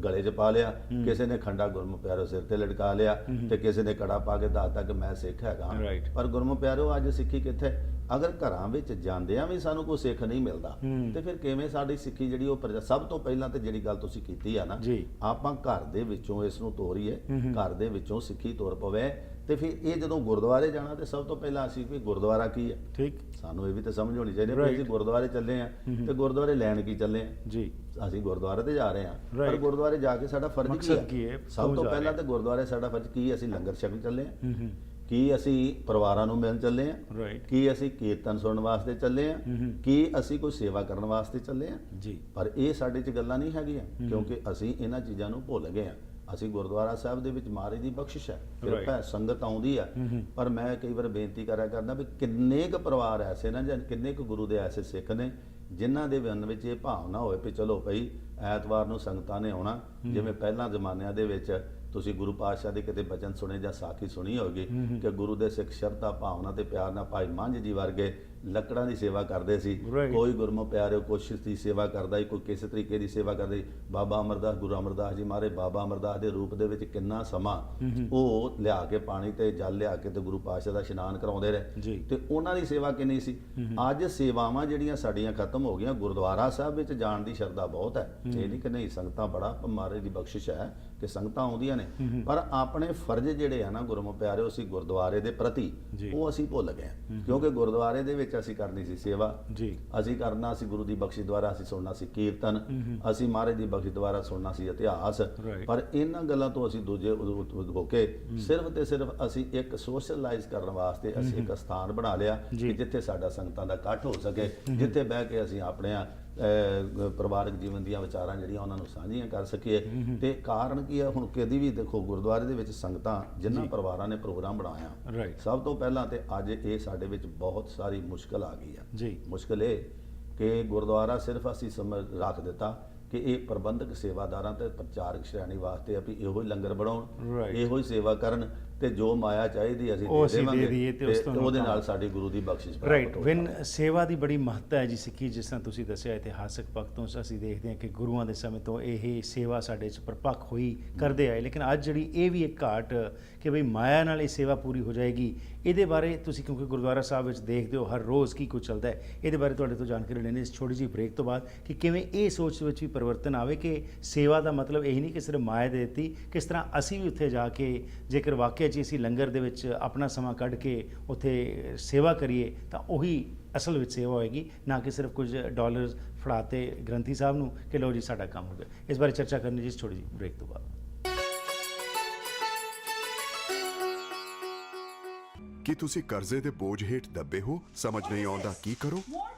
ਗਲੇ 'ਚ ਪਾ ਲਿਆ, ਕਿਸੇ ਨੇ ਖੰਡਾ ਗੁਰਮੁਖ ਪਿਆਰਿਓ ਸਿਰ ਤੇ ਲਟਕਾ ਲਿਆ ਤੇ ਕਿਸੇ ਨੇ ਕੜਾ ਪਾ ਕੇ ਦੱਸਦਾ ਕਿ ਮੈਂ ਸਿੱਖ ਹੈਗਾ।
Right.
ਪਰ ਗੁਰਮੁਖ ਪਿਆਰਿਓ ਅੱਜ ਸਿੱਖੀ ਕਿੱਥੇ? ਅਗਰ ਘਰਾਂ ਵਿੱਚ ਜਾਂਦਿਆਂ ਵੀ ਸਾਨੂੰ ਕੋਈ ਸਿੱਖ ਨਹੀਂ ਮਿਲਦਾ ਤੇ ਫਿਰ ਕਿਵੇਂ ਸਾਡੀ ਸਿੱਖੀ ਜਿਹੜੀ ਉਹ ਸਭ ਤੋਂ ਪਹਿਲਾਂ ਤੇ ਜਿਹੜੀ ਗੱਲ ਤੁਸੀਂ ਕੀਤੀ ਆ ਨਾ,
ਜੀ।
ਆਪਾਂ ਘਰ ਦੇ ਵਿੱਚੋਂ ਇਸ ਨੂੰ ਤੋਰੀਏ, ਘਰ ਦੇ ਵਿੱਚੋਂ ਸਿੱਖੀ ਤੁਰ ਪਵੇ ਤੇ ਫਿਰ ਇਹ ਜਦੋਂ ਗੁਰਦੁਆਰੇ ਜਾਣਾ ਤੇ ਸਭ ਤੋਂ ਪਹਿਲਾਂ ਅਸੀਂ ਵੀ ਗੁਰਦੁਆਰਾ ਕੀ ਹੈ?
ਠੀਕ।
ਸਾਨੂੰ ਇਹ ਵੀ ਤਾਂ ਸਮਝ ਹੋਣੀ ਚਾਹੀਦੀ ਹੈ ਵੀ
Right.
ਅਸੀਂ ਗੁਰਦੁਆਰੇ ਚੱਲੇ ਆ ਤੇ ਗੁਰਦੁਆਰੇ ਲੈਣ ਕੀ ਚੱਲੇ ਆ?
ਜੀ।
ਅਸੀਂ ਗੁਰਦੁਆਰੇ ਤੇ ਜਾ ਰਹੇ ਹਾਂ ਪਰ
Right.
ਗੁਰਦੁਆਰੇ ਜਾ ਕੇ ਸਾਡਾ ਫਰਜ਼
ਮਕਸਦ ਕੀ ਹੈ?
ਸਭ
ਕਿਉਂ
ਤੋਂ
ਜਾ
ਪਹਿਲਾਂ
ਰਹੇ
ਤੇ ਗੁਰਦੁਆਰੇ ਸਾਡਾ ਫਰਜ਼ ਕੀ? ਅਸੀਂ ਲੰਗਰ ਛਕਣ ਚੱਲੇ ਆ, ਕੀ ਅਸੀਂ ਪਰਿਵਾਰਾਂ ਨੂੰ ਮਿਲਣ ਚੱਲੇ ਆ,
Right.
ਕੀ ਅਸੀਂ ਕੀਰਤਨ ਸੁਣਨ ਵਾਸਤੇ ਚੱਲੇ ਆ, ਕੀ ਅਸੀਂ ਕੋਈ ਸੇਵਾ ਕਰਨ ਵਾਸਤੇ ਚੱਲੇ ਆ?
ਜੀ।
ਪਰ ਇਹ ਸਾਡੇ 'ਚ ਗੱਲਾਂ ਨਹੀਂ ਹੈਗੀਆਂ ਕਿਉਂਕਿ ਅਸੀਂ ਇਹਨਾਂ ਚੀਜ਼ਾਂ ਨੂੰ ਭੁੱਲ ਗਏ ਆ। ਅਸੀਂ ਗੁਰਦੁਆਰਾ ਸਾਹਿਬ ਦੇ ਵਿੱਚ ਮਹਾਰਾਜ ਦੀ ਬਖਸ਼ਿਸ਼ ਹੈ, ਕਿਰਪਾ ਹੈ, ਸੰਗਤ ਆਉਂਦੀ ਆ। ਪਰ ਮੈਂ ਕਈ ਵਾਰ ਬੇਨਤੀ ਕਰਿਆ ਕਰਦਾ ਵੀ ਕਿੰਨੇ ਕੁ ਪਰਿਵਾਰ ਐਸੇ ਨੇ ਜਾਂ ਕਿੰਨੇ ਕੁ ਗੁਰੂ ਦੇ ਐਸੇ ਸਿੱਖ ਨੇ ਜਿਨ੍ਹਾਂ ਦੇ ਮਨ ਵਿੱਚ ਇਹ ਭਾਵਨਾ ਹੋਵੇ ਵੀ ਚਲੋ ਭਈ ਐਤਵਾਰ ਨੂੰ ਸੰਗਤਾਂ ਨੇ ਆਉਣਾ। ਜਿਵੇਂ ਪਹਿਲਾਂ ਜ਼ਮਾਨਿਆਂ ਦੇ ਵਿੱਚ ਤੁਸੀਂ ਗੁਰੂ ਪਾਤਸ਼ਾਹ ਦੇ ਕਿਤੇ ਬਚਨ ਸੁਣੇ ਜਾਂ ਸਾਖੀ ਸੁਣੀ ਹੋਗੀ ਕਿ ਗੁਰੂ ਦੇ ਸਿੱਖ ਸ਼ਰਧਾ ਭਾਵਨਾ ਤੇ ਪਿਆਰ ਨਾਲ ਭਾਈ ਮੰਝ ਜੀ ਵਰਗੇ ਲੱਕੜਾਂ ਦੀ ਸੇਵਾ ਕਰਦੇ ਸੀ।
Right.
ਕੋਈ ਗੁਰਮੁਖ ਪਿਆਰਿਓ ਕੋਸ਼ਿਸ਼ ਦੀ ਸੇਵਾ ਕਰਦਾ ਹੀ, ਕੋਈ ਕਿਸੇ ਤਰੀਕੇ ਦੀ ਸੇਵਾ ਕਰਦਾ ਹੀ। ਬਾਬਾ ਅਮਰਦਾਸ, ਗੁਰੂ ਅਮਰਦਾਸ ਜੀ ਮਹਾਰਾਜ ਬਾਬਾ ਅਮਰਦਾਸ ਦੇ ਰੂਪ ਦੇ ਵਿੱਚ ਕਿੰਨਾ ਸਮਾਂ ਉਹ ਲਿਆ ਕੇ ਪਾਣੀ ਤੇ ਜਲ ਲਿਆ ਕੇ ਤੇ ਗੁਰੂ ਪਾਤਸ਼ਾਹ ਦਾ ਇਸ਼ਨਾਨ ਕਰਾਉਂਦੇ ਰਹੇ
ਜੀ।
ਤੇ ਉਹਨਾਂ ਦੀ ਸੇਵਾ ਕਿੰਨੀ ਸੀ। ਅੱਜ ਸੇਵਾਵਾਂ ਜਿਹੜੀਆਂ ਸਾਡੀਆਂ ਖਤਮ ਹੋ ਗਈਆਂ। ਗੁਰਦੁਆਰਾ ਸਾਹਿਬ ਵਿੱਚ ਜਾਣ ਦੀ ਸ਼ਰਧਾ ਬਹੁਤ ਹੈ, ਇਹ ਨਹੀਂ ਕਿ ਨਹੀਂ, ਸੰਗਤਾਂ ਬੜਾ ਮਹਾਰਾਜ ਦੀ ਬਖਸ਼ਿਸ਼ ਹੈ, ਕਿ ਸੰਗਤਾਂ ਆਉਂਦੀਆਂ ਨੇ, ਪਰ ਆਪਣੇ ਫਰਜ਼ ਜਿਹੜੇ ਆ ਨਾ ਗੁਰਮੁਖ ਪਿਆਰਿਓ, ਅਸੀਂ ਗੁਰਦੁਆਰੇ ਦੇ ਪ੍ਰਤੀ
ਜੀ।
ਉਹ ਅਸੀਂ ਭੁੱਲ ਗਏ ਹਾਂ। ਕਿਉਂਕਿ ਗੁਰਦੁਆਰੇ ਦੇ ਵਿੱਚ ਅਸੀਂ ਕਰਨੀ ਸੀ ਸੇਵਾ,
ਜੀ
ਅਸੀਂ ਕਰਨਾ ਸੀ ਗੁਰੂ ਦੀ ਬਖਸ਼ਿਸ਼ ਦੁਆਰਾ, ਅਸੀਂ ਸੁਣਨਾ ਸੀ ਕੀਰਤਨ, ਅਸੀਂ ਮਹਾਰਾਜ ਦੀ ਬਖਸ਼ਿਸ਼ ਦੁਆਰਾ ਸੁਣਨਾ ਸੀ ਇਤਿਹਾਸ।
Right.
ਪਰ ਇਹਨਾਂ ਗੱਲਾਂ ਤੋਂ ਅਸੀਂ ਦੂਜੇ ਹੋ ਕੇ ਸਿਰਫ ਤੇ ਸਿਰਫ ਅਸੀਂ ਇੱਕ ਸੋਸ਼ਲਾਈਜ਼ ਕਰਨ ਵਾਸਤੇ ਅਸੀਂ ਇੱਕ ਸਥਾਨ ਬਣਾ ਲਿਆ ਕਿ ਜਿੱਥੇ ਸਾਡਾ ਸੰਗਤਾਂ ਦਾ ਇਕੱਠ ਹੋ ਸਕੇ, ਜਿੱਥੇ ਬਹਿ ਕੇ ਅਸੀਂ ਆਪਣੇ ਪਰਿਵਾਰਕ ਜੀਵਨ ਦੀਆਂ ਵਿਚਾਰਾਂ ਜਿਹੜੀਆਂ ਉਹਨਾਂ ਨੂੰ ਸਾਂਝੀਆਂ ਕਰ ਸਕੀਏ। ਤੇ ਕਾਰਨ ਕੀ ਆ, ਹੁਣ ਕਦੀ ਵੀ ਦੇਖੋ ਗੁਰਦੁਆਰੇ ਦੇ ਵਿੱਚ ਸੰਗਤਾਂ ਜਿਨ੍ਹਾਂ ਪਰਿਵਾਰਾਂ ਨੇ ਪ੍ਰੋਗਰਾਮ ਬਣਾਇਆ,
ਰਾਈਟ
ਸਭ ਤੋਂ ਪਹਿਲਾਂ ਤੇ ਅੱਜ ਇਹ ਸਾਡੇ ਵਿੱਚ ਬਹੁਤ ਸਾਰੀ ਮੁਸ਼ਕਲ ਆ ਗਈ ਆ।
ਜੀ
ਮੁਸ਼ਕਲ ਇਹ ਕਿ ਗੁਰਦੁਆਰਾ ਸਿਰਫ ਅਸੀਂ ਸਮਝ ਰੱਖ ਦਿੱਤਾ ਕਿ ਇਹ ਪ੍ਰਬੰਧਕ ਸੇਵਾਦਾਰਾਂ ਤੇ ਪ੍ਰਚਾਰਕ ਸ਼੍ਰੇਣੀ ਵਾਸਤੇ ਆ ਵੀ ਇਹੋ ਹੀ ਲੰਗਰ ਬਣਾਉਣ,
Right.
ਇਹੋ ਹੀ ਸੇਵਾ ਕਰਨ, ਤੇ ਜੋ ਮਾਇਆ ਚਾਹੀਦੀ ਅਸੀਂ
ਉਹ ਅਸੀਂ ਦੇ
ਦੇਵਾਂਗੇ
ਦਈਏ ਤੇ ਉਸ ਤੋਂ
ਉਹਦੇ
ਕੰਮ।
ਨਾਲ ਸਾਡੀ ਗੁਰੂ ਦੀ ਬਖਸ਼ਿਸ਼
ਰਾਈਟ
ਹੋ
ਵਿਨ
ਜਾਵੇ।
ਸੇਵਾ ਦੀ ਬੜੀ ਮਹੱਤਤਾ ਹੈ ਜੀ ਸਿੱਖੀ, ਜਿਸ ਤਰ੍ਹਾਂ ਤੁਸੀਂ ਦੱਸਿਆ ਇਤਿਹਾਸਕ ਪੱਖ ਤੋਂ ਅਸੀਂ ਦੇਖਦੇ ਹਾਂ ਕਿ ਗੁਰੂਆਂ ਦੇ ਸਮੇਂ ਤੋਂ ਇਹ ਸੇਵਾ ਸਾਡੇ 'ਚ ਪ੍ਰਪੱਕ ਹੋਈ ਕਰਦੇ ਆਏ, ਲੇਕਿਨ ਅੱਜ ਜਿਹੜੀ ਇਹ ਵੀ ਇੱਕ ਘਾਟ ਕਿ ਬਈ ਮਾਇਆ ਨਾਲ ਇਹ ਸੇਵਾ ਪੂਰੀ ਹੋ ਜਾਏਗੀ, ਇਹਦੇ ਬਾਰੇ ਤੁਸੀਂ ਕਿਉਂਕਿ ਗੁਰਦੁਆਰਾ ਸਾਹਿਬ ਵਿੱਚ ਦੇਖਦੇ ਹੋ ਹਰ ਰੋਜ਼ ਕੀ ਕੁਝ ਚੱਲਦਾ ਹੈ, ਇਹਦੇ ਬਾਰੇ ਤੁਹਾਡੇ ਤੋਂ ਜਾਣਕਾਰੀ ਲੈਣੀ ਇਸ ਛੋਟੀ ਜਿਹੀ ਬ੍ਰੇਕ ਤੋਂ ਬਾਅਦ ਕਿ ਕਿਵੇਂ ਇਹ ਸੋਚ ਵਿੱਚ ਵੀ ਪਰਿਵਰਤਨ ਆਵੇ ਕਿ ਸੇਵਾ ਦਾ ਮਤਲਬ ਇਹ ਨਹੀਂ ਕਿ ਸਿਰਫ ਮਾਇਆ ਦੇ ਦਿੱਤੀ, ਕਿਸ ਤਰ੍ਹਾਂ ਅਸੀਂ ਵੀ ਉੱਥੇ ਜਾ ਕੇ ਜੇਕਰ ਵਾਕਿਆ 'ਚ ਅਸੀਂ ਲੰਗਰ ਦੇ ਵਿੱਚ ਆਪਣਾ ਸਮਾਂ ਕੱਢ ਕੇ ਉੱਥੇ ਸੇਵਾ ਕਰੀਏ ਤਾਂ ਉਹੀ ਅਸਲ ਵਿੱਚ ਸੇਵਾ ਹੋਏਗੀ, ਨਾ ਕਿ ਸਿਰਫ ਕੁਝ ਡਾਲਰਸ ਫੜਾਤੇ ਗ੍ਰੰਥੀ ਸਾਹਿਬ ਨੂੰ ਕਿ ਲਓ ਜੀ ਸਾਡਾ ਕੰਮ ਹੋ ਗਿਆ। ਇਸ ਬਾਰੇ ਚਰਚਾ ਕਰਨੀ ਜੀ ਇਸ ਛੋਟੀ ਜਿਹੀ ਬ੍ਰੇਕ ਤੋਂ ਬਾਅਦ।
ਕੀ ਤੁਸੀਂ ਕਰਜ਼ੇ ਦੇ ਬੋਝ ਹੇਠ ਦੱਬੇ ਹੋ? ਸਮਝ ਨਹੀਂ ਆਉਂਦਾ ਕੀ ਕਰੋ?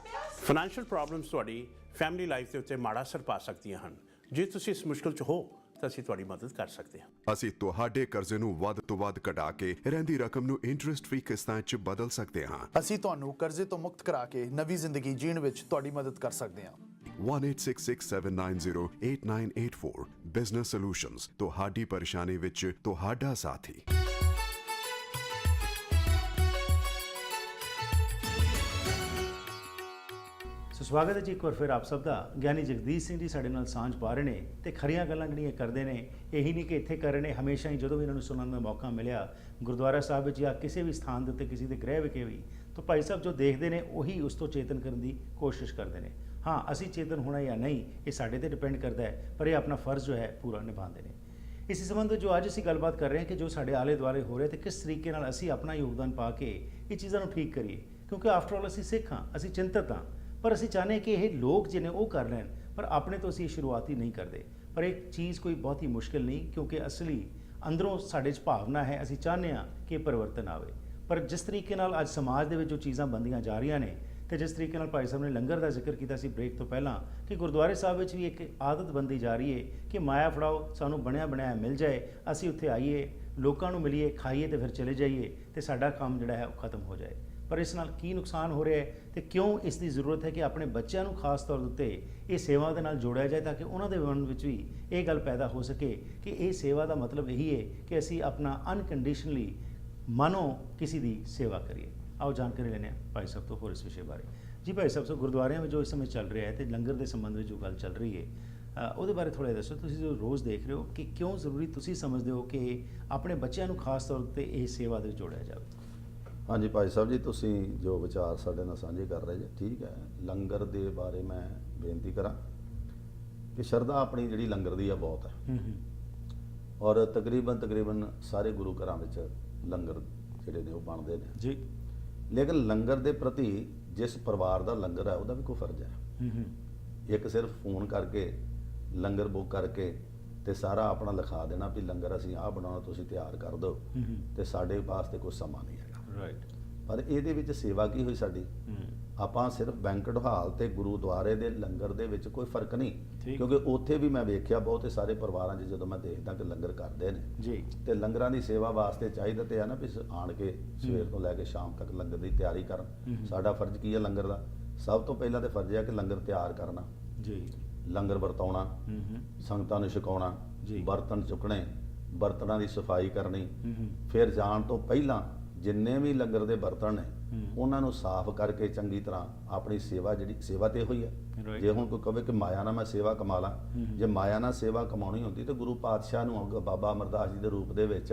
ਫਾਈਨੈਂਸ਼ੀਅਲ ਪ੍ਰੋਬਲਮਸ ਤੁਹਾਡੀ ਫੈਮਿਲੀ ਲਾਈਫ ਦੇ ਉੱਤੇ ਮਾੜਾ ਅਸਰ ਪਾ ਸਕਦੀਆਂ ਹਨ। ਜੇ ਤੁਸੀਂ ਇਸ ਮੁਸ਼ਕਲ 'ਚ ਹੋ ਤਾਂ ਅਸੀਂ ਤੁਹਾਡੀ ਮਦਦ ਕਰ ਸਕਦੇ ਹਾਂ।
ਅਸੀਂ ਤੁਹਾਡੇ ਕਰਜ਼ੇ ਨੂੰ ਵੱਧ ਤੋਂ ਵੱਧ ਘਟਾ ਕੇ ਰਹਿੰਦੀ ਰਕਮ ਨੂੰ ਇੰਟਰਸਟ ਫ੍ਰੀ ਕਿਸ਼ਤਾਂ 'ਚ ਬਦਲ ਸਕਦੇ ਹਾਂ।
ਅਸੀਂ ਤੁਹਾਨੂੰ ਕਰਜ਼ੇ ਤੋਂ ਮੁਕਤ ਕਰਾ ਕੇ ਨਵੀਂ ਜ਼ਿੰਦਗੀ ਜੀਣ ਵਿੱਚ ਤੁਹਾਡੀ ਮਦਦ ਕਰ ਸਕਦੇ ਹਾਂ।
1866-790-8984 ਬਿਜ਼ਨਸ ਸੋਲੂਸ਼ਨਜ਼, ਤੁਹਾਡੀ ਪਰੇਸ਼ਾਨੀ ਵਿੱਚ ਤੁਹਾਡਾ ਸਾਥੀ।
ਸੋ ਸਵਾਗਤ ਹੈ ਜੀ ਇੱਕ ਵਾਰ ਫਿਰ ਆਪ ਸਭ ਦਾ। ਗਿਆਨੀ ਜਗਦੀਸ਼ ਸਿੰਘ ਜੀ ਸਾਡੇ ਨਾਲ ਸਾਂਝ ਪਾ ਰਹੇ ਨੇ ਤੇ ਖਰੀਆਂ ਗੱਲਾਂ ਜਿਹੜੀਆਂ ਕਰਦੇ ਨੇ, ਇਹੀ ਨਹੀਂ ਕਿ ਇੱਥੇ ਕਰ ਰਹੇ ਨੇ, ਹਮੇਸ਼ਾ ਹੀ ਜਦੋਂ ਵੀ ਇਹਨਾਂ ਨੂੰ ਸੁਣਨ ਦਾ ਮੌਕਾ ਮਿਲਿਆ ਗੁਰਦੁਆਰਾ ਸਾਹਿਬ ਵਿੱਚ ਜਾਂ ਕਿਸੇ ਵੀ ਸਥਾਨ ਦੇ ਉੱਤੇ ਕਿਸੇ ਦੇ ਗ੍ਰਹਿ ਵਿਖੇ ਵੀ, ਤਾਂ ਭਾਈ ਸਾਹਿਬ ਜੋ ਦੇਖਦੇ ਨੇ ਉਹੀ ਉਸ ਤੋਂ ਚੇਤਨ ਕਰਨ ਦੀ ਕੋਸ਼ਿਸ਼ ਕਰਦੇ ਨੇ। ਹਾਂ, ਅਸੀਂ ਚੇਤਨ ਹੋਣਾ ਜਾਂ ਨਹੀਂ ਇਹ ਸਾਡੇ ਤੇ ਡਿਪੈਂਡ ਕਰਦਾ ਹੈ, ਪਰ ਇਹ ਆਪਣਾ ਫਰਜ਼ ਜੋ ਹੈ ਪੂਰਾ ਨਿਭਾਉਂਦੇ ਨੇ। ਇਸੇ ਸੰਬੰਧ ਵਿੱਚ ਜੋ ਅੱਜ ਅਸੀਂ ਗੱਲਬਾਤ ਕਰ ਰਹੇ ਹਾਂ ਕਿ ਜੋ ਸਾਡੇ ਆਲੇ ਦੁਆਲੇ ਹੋ ਰਿਹਾ ਤੇ ਕਿਸ ਤਰੀਕੇ ਨਾਲ ਅਸੀਂ ਆਪਣਾ ਯੋਗਦਾਨ ਪਾ ਕੇ ਇਹ ਚੀਜ਼ਾਂ ਨੂੰ ਠੀਕ ਕਰੀਏ, ਕਿਉਂਕਿ ਆਫਟਰ ਆਲ ਅਸੀਂ ਸਿੱਖ ਹਾਂ, ਅਸੀਂ ਚਿੰਤਤ ਹਾਂ, ਪਰ ਅਸੀਂ ਚਾਹੁੰਦੇ ਹਾਂ ਕਿ ਇਹ ਲੋਕ ਜਿਹਨੇ ਉਹ ਕਰ ਲੈਣ, ਪਰ ਆਪਣੇ ਤੋਂ ਅਸੀਂ ਸ਼ੁਰੂਆਤ ਹੀ ਨਹੀਂ ਕਰਦੇ। ਪਰ ਇਹ ਚੀਜ਼ ਕੋਈ ਬਹੁਤ ਹੀ ਮੁਸ਼ਕਿਲ ਨਹੀਂ, ਕਿਉਂਕਿ ਅਸਲੀ ਅੰਦਰੋਂ ਸਾਡੇ 'ਚ ਭਾਵਨਾ ਹੈ, ਅਸੀਂ ਚਾਹੁੰਦੇ ਹਾਂ ਕਿ ਇਹ ਪਰਿਵਰਤਨ ਆਵੇ। ਪਰ ਜਿਸ ਤਰੀਕੇ ਨਾਲ ਅੱਜ ਸਮਾਜ ਦੇ ਵਿੱਚ ਜੋ ਚੀਜ਼ਾਂ ਬਣਦੀਆਂ ਜਾ ਰਹੀਆਂ ਨੇ, ਤੇ ਜਿਸ ਤਰੀਕੇ ਨਾਲ ਭਾਈ ਸਾਹਿਬ ਨੇ ਲੰਗਰ ਦਾ ਜ਼ਿਕਰ ਕੀਤਾ ਸੀ ਬ੍ਰੇਕ ਤੋਂ ਪਹਿਲਾਂ ਕਿ ਗੁਰਦੁਆਰੇ ਸਾਹਿਬ ਵਿੱਚ ਵੀ ਇੱਕ ਆਦਤ ਬਣਦੀ ਜਾ ਰਹੀ ਹੈ ਕਿ ਮਾਇਆ ਫੜਾਓ, ਸਾਨੂੰ ਬਣਿਆ ਬਣਾਇਆ ਮਿਲ ਜਾਏ, ਅਸੀਂ ਉੱਥੇ ਆਈਏ, ਲੋਕਾਂ ਨੂੰ ਮਿਲੀਏ, ਖਾਈਏ ਤੇ ਫਿਰ ਚਲੇ ਜਾਈਏ ਤੇ ਸਾਡਾ ਕੰਮ ਜਿਹੜਾ ਹੈ ਉਹ ਖਤਮ ਹੋ ਜਾਏ। ਪਰ ਇਸ ਨਾਲ ਕੀ ਨੁਕਸਾਨ ਹੋ ਰਿਹਾ ਹੈ ਤੇ ਕਿਉਂ ਇਸ ਦੀ ਜ਼ਰੂਰਤ ਹੈ ਕਿ ਆਪਣੇ ਬੱਚਿਆਂ ਨੂੰ ਖਾਸ ਤੌਰ ਉੱਤੇ ਇਹ ਸੇਵਾ ਦੇ ਨਾਲ ਜੋੜਿਆ ਜਾਏ, ਤਾਂ ਕਿ ਉਹਨਾਂ ਦੇ ਮਨ ਵਿੱਚ ਵੀ ਇਹ ਗੱਲ ਪੈਦਾ ਹੋ ਸਕੇ ਕਿ ਇਹ ਸੇਵਾ ਦਾ ਮਤਲਬ ਇਹੀ ਹੈ ਕਿ ਅਸੀਂ ਆਪਣਾ ਅਨਕੰਡੀਸ਼ਨਲੀ ਮਨੋਂ ਕਿਸੇ ਦੀ ਸੇਵਾ ਕਰੀਏ। ਆਓ ਜਾਣਕਾਰੀ ਲੈਂਦੇ ਹਾਂ ਭਾਈ ਸਾਹਿਬ ਤੋਂ ਹੋਰ ਇਸ ਵਿਸ਼ੇ ਬਾਰੇ। ਜੀ ਭਾਈ ਸਾਹਿਬ, ਸੋ ਗੁਰਦੁਆਰਿਆਂ ਵਿੱਚ ਜੋ ਇਸ ਸਮੇਂ ਚੱਲ ਰਿਹਾ ਹੈ ਤੇ ਲੰਗਰ ਦੇ ਸੰਬੰਧ ਵਿੱਚ ਜੋ ਗੱਲ ਚੱਲ ਰਹੀ ਹੈ ਉਹਦੇ ਬਾਰੇ ਥੋੜ੍ਹਾ ਦੱਸੋ। ਤੁਸੀਂ ਜੋ ਰੋਜ਼ ਦੇਖ ਰਹੇ ਹੋ ਕਿ ਕਿਉਂ ਜ਼ਰੂਰੀ ਤੁਸੀਂ ਸਮਝਦੇ ਹੋ ਕਿ ਆਪਣੇ ਬੱਚਿਆਂ ਨੂੰ ਖਾਸ ਤੌਰ ਉੱਤੇ ਇਹ ਸੇਵਾ ਦੇ ਵਿੱਚ ਜੋੜਿਆ ਜਾਵੇ?
ਹਾਂਜੀ ਭਾਈ ਸਾਹਿਬ ਜੀ, ਤੁਸੀਂ ਜੋ ਵਿਚਾਰ ਸਾਡੇ ਨਾਲ ਸਾਂਝੇ ਕਰ ਰਹੇ ਜੀ, ਠੀਕ ਹੈ। ਲੰਗਰ ਦੇ ਬਾਰੇ ਮੈਂ ਬੇਨਤੀ ਕਰਾਂ ਕਿ ਸ਼ਰਧਾ ਆਪਣੀ ਜਿਹੜੀ ਲੰਗਰ ਦੀ ਆ ਬਹੁਤ ਹੈ, ਔਰ ਤਕਰੀਬਨ ਸਾਰੇ ਗੁਰੂ ਘਰਾਂ ਵਿੱਚ ਲੰਗਰ ਜਿਹੜੇ ਨੇ ਉਹ ਬਣਦੇ ਨੇ
ਜੀ।
ਲੇਕਿਨ ਲੰਗਰ ਦੇ ਪ੍ਰਤੀ ਜਿਸ ਪਰਿਵਾਰ ਦਾ ਲੰਗਰ ਹੈ ਉਹਦਾ ਵੀ ਕੋਈ ਫਰਜ਼ ਹੈ। ਇੱਕ ਸਿਰਫ ਫੋਨ ਕਰਕੇ ਲੰਗਰ ਬੁੱਕ ਕਰਕੇ ਤੇ ਸਾਰਾ ਆਪਣਾ ਲਿਖਾ ਦੇਣਾ ਵੀ ਲੰਗਰ ਅਸੀਂ ਆਹ ਬਣਾਉਣਾ, ਤੁਸੀਂ ਤਿਆਰ ਕਰ ਦਿਓ, ਤੇ ਸਾਡੇ ਵਾਸਤੇ ਕੋਈ ਸਮਾਂ ਨਹੀਂ ਹੈਗਾ।
ਰਾਈਟ।
ਪਰ ਇਹਦੇ ਵਿੱਚ ਸੇਵਾ ਕੀ ਹੋਈ ਸਾਡੀ? ਆਪਾਂ ਸਿਰਫ ਬੈਂਕਟ ਹਾਲ ਤੇ ਗੁਰੂਦੁਆਰੇ ਦੇ ਲੰਗਰ ਦੇ ਵਿੱਚ ਕੋਈ ਫਰਕ ਨਹੀਂ, ਕਿਉਂਕਿ ਉੱਥੇ ਵੀ ਮੈਂ ਵੇਖਿਆ ਬਹੁਤੇ ਸਾਰੇ ਪਰਿਵਾਰਾਂ 'ਚ ਜਦੋਂ ਮੈਂ ਦੇਖਦਾ ਕਿ ਲੰਗਰ ਕਰਦੇ ਨੇ
ਜੀ,
ਤੇ ਲੰਗਰਾਂ ਦੀ ਸੇਵਾ ਵਾਸਤੇ ਚਾਹੀਦਾ ਤੇ ਆ ਨਾ ਵੀ ਆਣ ਕੇ ਸਵੇਰ ਤੋਂ ਲੈ ਕੇ ਸ਼ਾਮ ਤੱਕ ਲੰਗਰ ਦੀ ਤਿਆਰੀ ਕਰਨ। ਸਾਡਾ ਫਰਜ਼ ਕੀ ਹੈ ਲੰਗਰ ਦਾ? ਸਭ ਤੋਂ ਪਹਿਲਾਂ ਤੇ ਫਰਜ਼ ਹੈ ਕਿ ਲੰਗਰ ਤਿਆਰ ਕਰਨਾ
ਜੀ,
ਲੰਗਰ ਵਰਤਾਉਣਾ, ਸੰਗਤਾਂ ਨੂੰ ਛਕਾਉਣਾ, ਬਰਤਨ ਚੁੱਕਣੇ, ਬਰਤਨਾਂ ਦੀ ਸਫਾਈ ਕਰਨੀ, ਫਿਰ ਜਾਣ ਤੋਂ ਪਹਿਲਾਂ ਜਿੰਨੇ ਵੀ ਲੰਗਰ ਦੇ ਬਰਤਨ ਨੇ ਉਹਨਾਂ ਨੂੰ ਸਾਫ਼ ਕਰਕੇ ਚੰਗੀ ਤਰ੍ਹਾਂ ਆਪਣੀ ਸੇਵਾ ਜਿਹੜੀ ਸੇਵਾ ਤੇ ਹੋਈ ਹੈ
Right.
ਜੇ ਹੁਣ ਕੋਈ ਕਵੇ ਕਿ ਮਾਇਆ ਨਾਲ ਮੈਂ ਸੇਵਾ ਕਮਾ ਲਾਂ, ਜੇ ਮਾਇਆ ਨਾਲ ਸੇਵਾ ਕਮਾਉਣੀ ਹੁੰਦੀ ਤੇ ਗੁਰੂ ਪਾਤਸ਼ਾਹ ਨੂੰ ਬਾਬਾ ਅਮਰਦਾਸ ਜੀ ਦੇ ਰੂਪ ਦੇ ਵਿੱਚ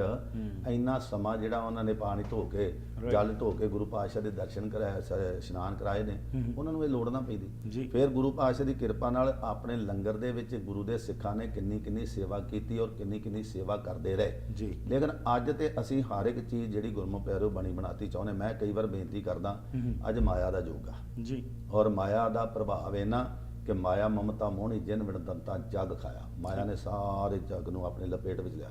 ਇੰਨਾ ਸਮਾਂ ਜਿਹੜਾ ਉਹਨਾਂ ਨੇ ਪਾਣੀ ਧੋ ਕੇ ਜਲ ਧੋ ਕੇ ਗੁਰੂ ਪਾਤਸ਼ਾਹ ਦੇ ਦਰਸ਼ਨ ਕਰਾਏ, ਇਸ਼ਨਾਨ ਕਰਾਏ ਨੇ, ਉਹਨਾਂ ਨੂੰ ਇਹ ਲੋੜ ਨਾ
ਜੀ।
ਪੈਂਦੀ। ਫਿਰ ਗੁਰੂ ਪਾਤਸ਼ਾਹ ਦੀ ਕਿਰਪਾ ਨਾਲ ਆਪਣੇ ਲੰਗਰ ਦੇ ਵਿੱਚ ਗੁਰੂ ਦੇ ਸਿੱਖਾਂ ਨੇ ਕਿੰਨੀ ਸੇਵਾ ਕੀਤੀ ਔਰ ਕਿੰਨੀ ਸੇਵਾ ਕਰਦੇ ਰਹੇ
ਜੀ।
ਲੇਕਿਨ ਅੱਜ ਤੇ ਅਸੀਂ ਹਰ ਇੱਕ ਚੀਜ਼ ਜਿਹੜੀ ਗੁਰਮੁਖ ਪਿਆਰਿਓ ਬਣੀ ਬਣਾਤੀ ਚਾਹੁੰਦੇ। ਮੈਂ ਕਈ ਵਾਰ ਬੇਨਤੀ ਕਰਦਾ, ਅੱਜ ਮਾਇਆ ਦਾ ਯੁੱਗ ਆ
ਜੀ।
ਔਰ ਮਾਇਆ ਦਾ ਪ੍ਰਭਾਵ ਇਹਨਾਂ ਕਿ ਮਾਇਆ ਮਮਤਾ ਮੋਹਣੀ ਜਿਨ ਵਿਣ ਦੰਤਾ ਜਗ ਖਾਇਆ। ਮਾਇਆ ਨੇ ਸਾਰੇ ਜਗ ਨੂੰ ਆਪਣੇ ਲਪੇਟ ਵਿੱਚ ਲਿਆ।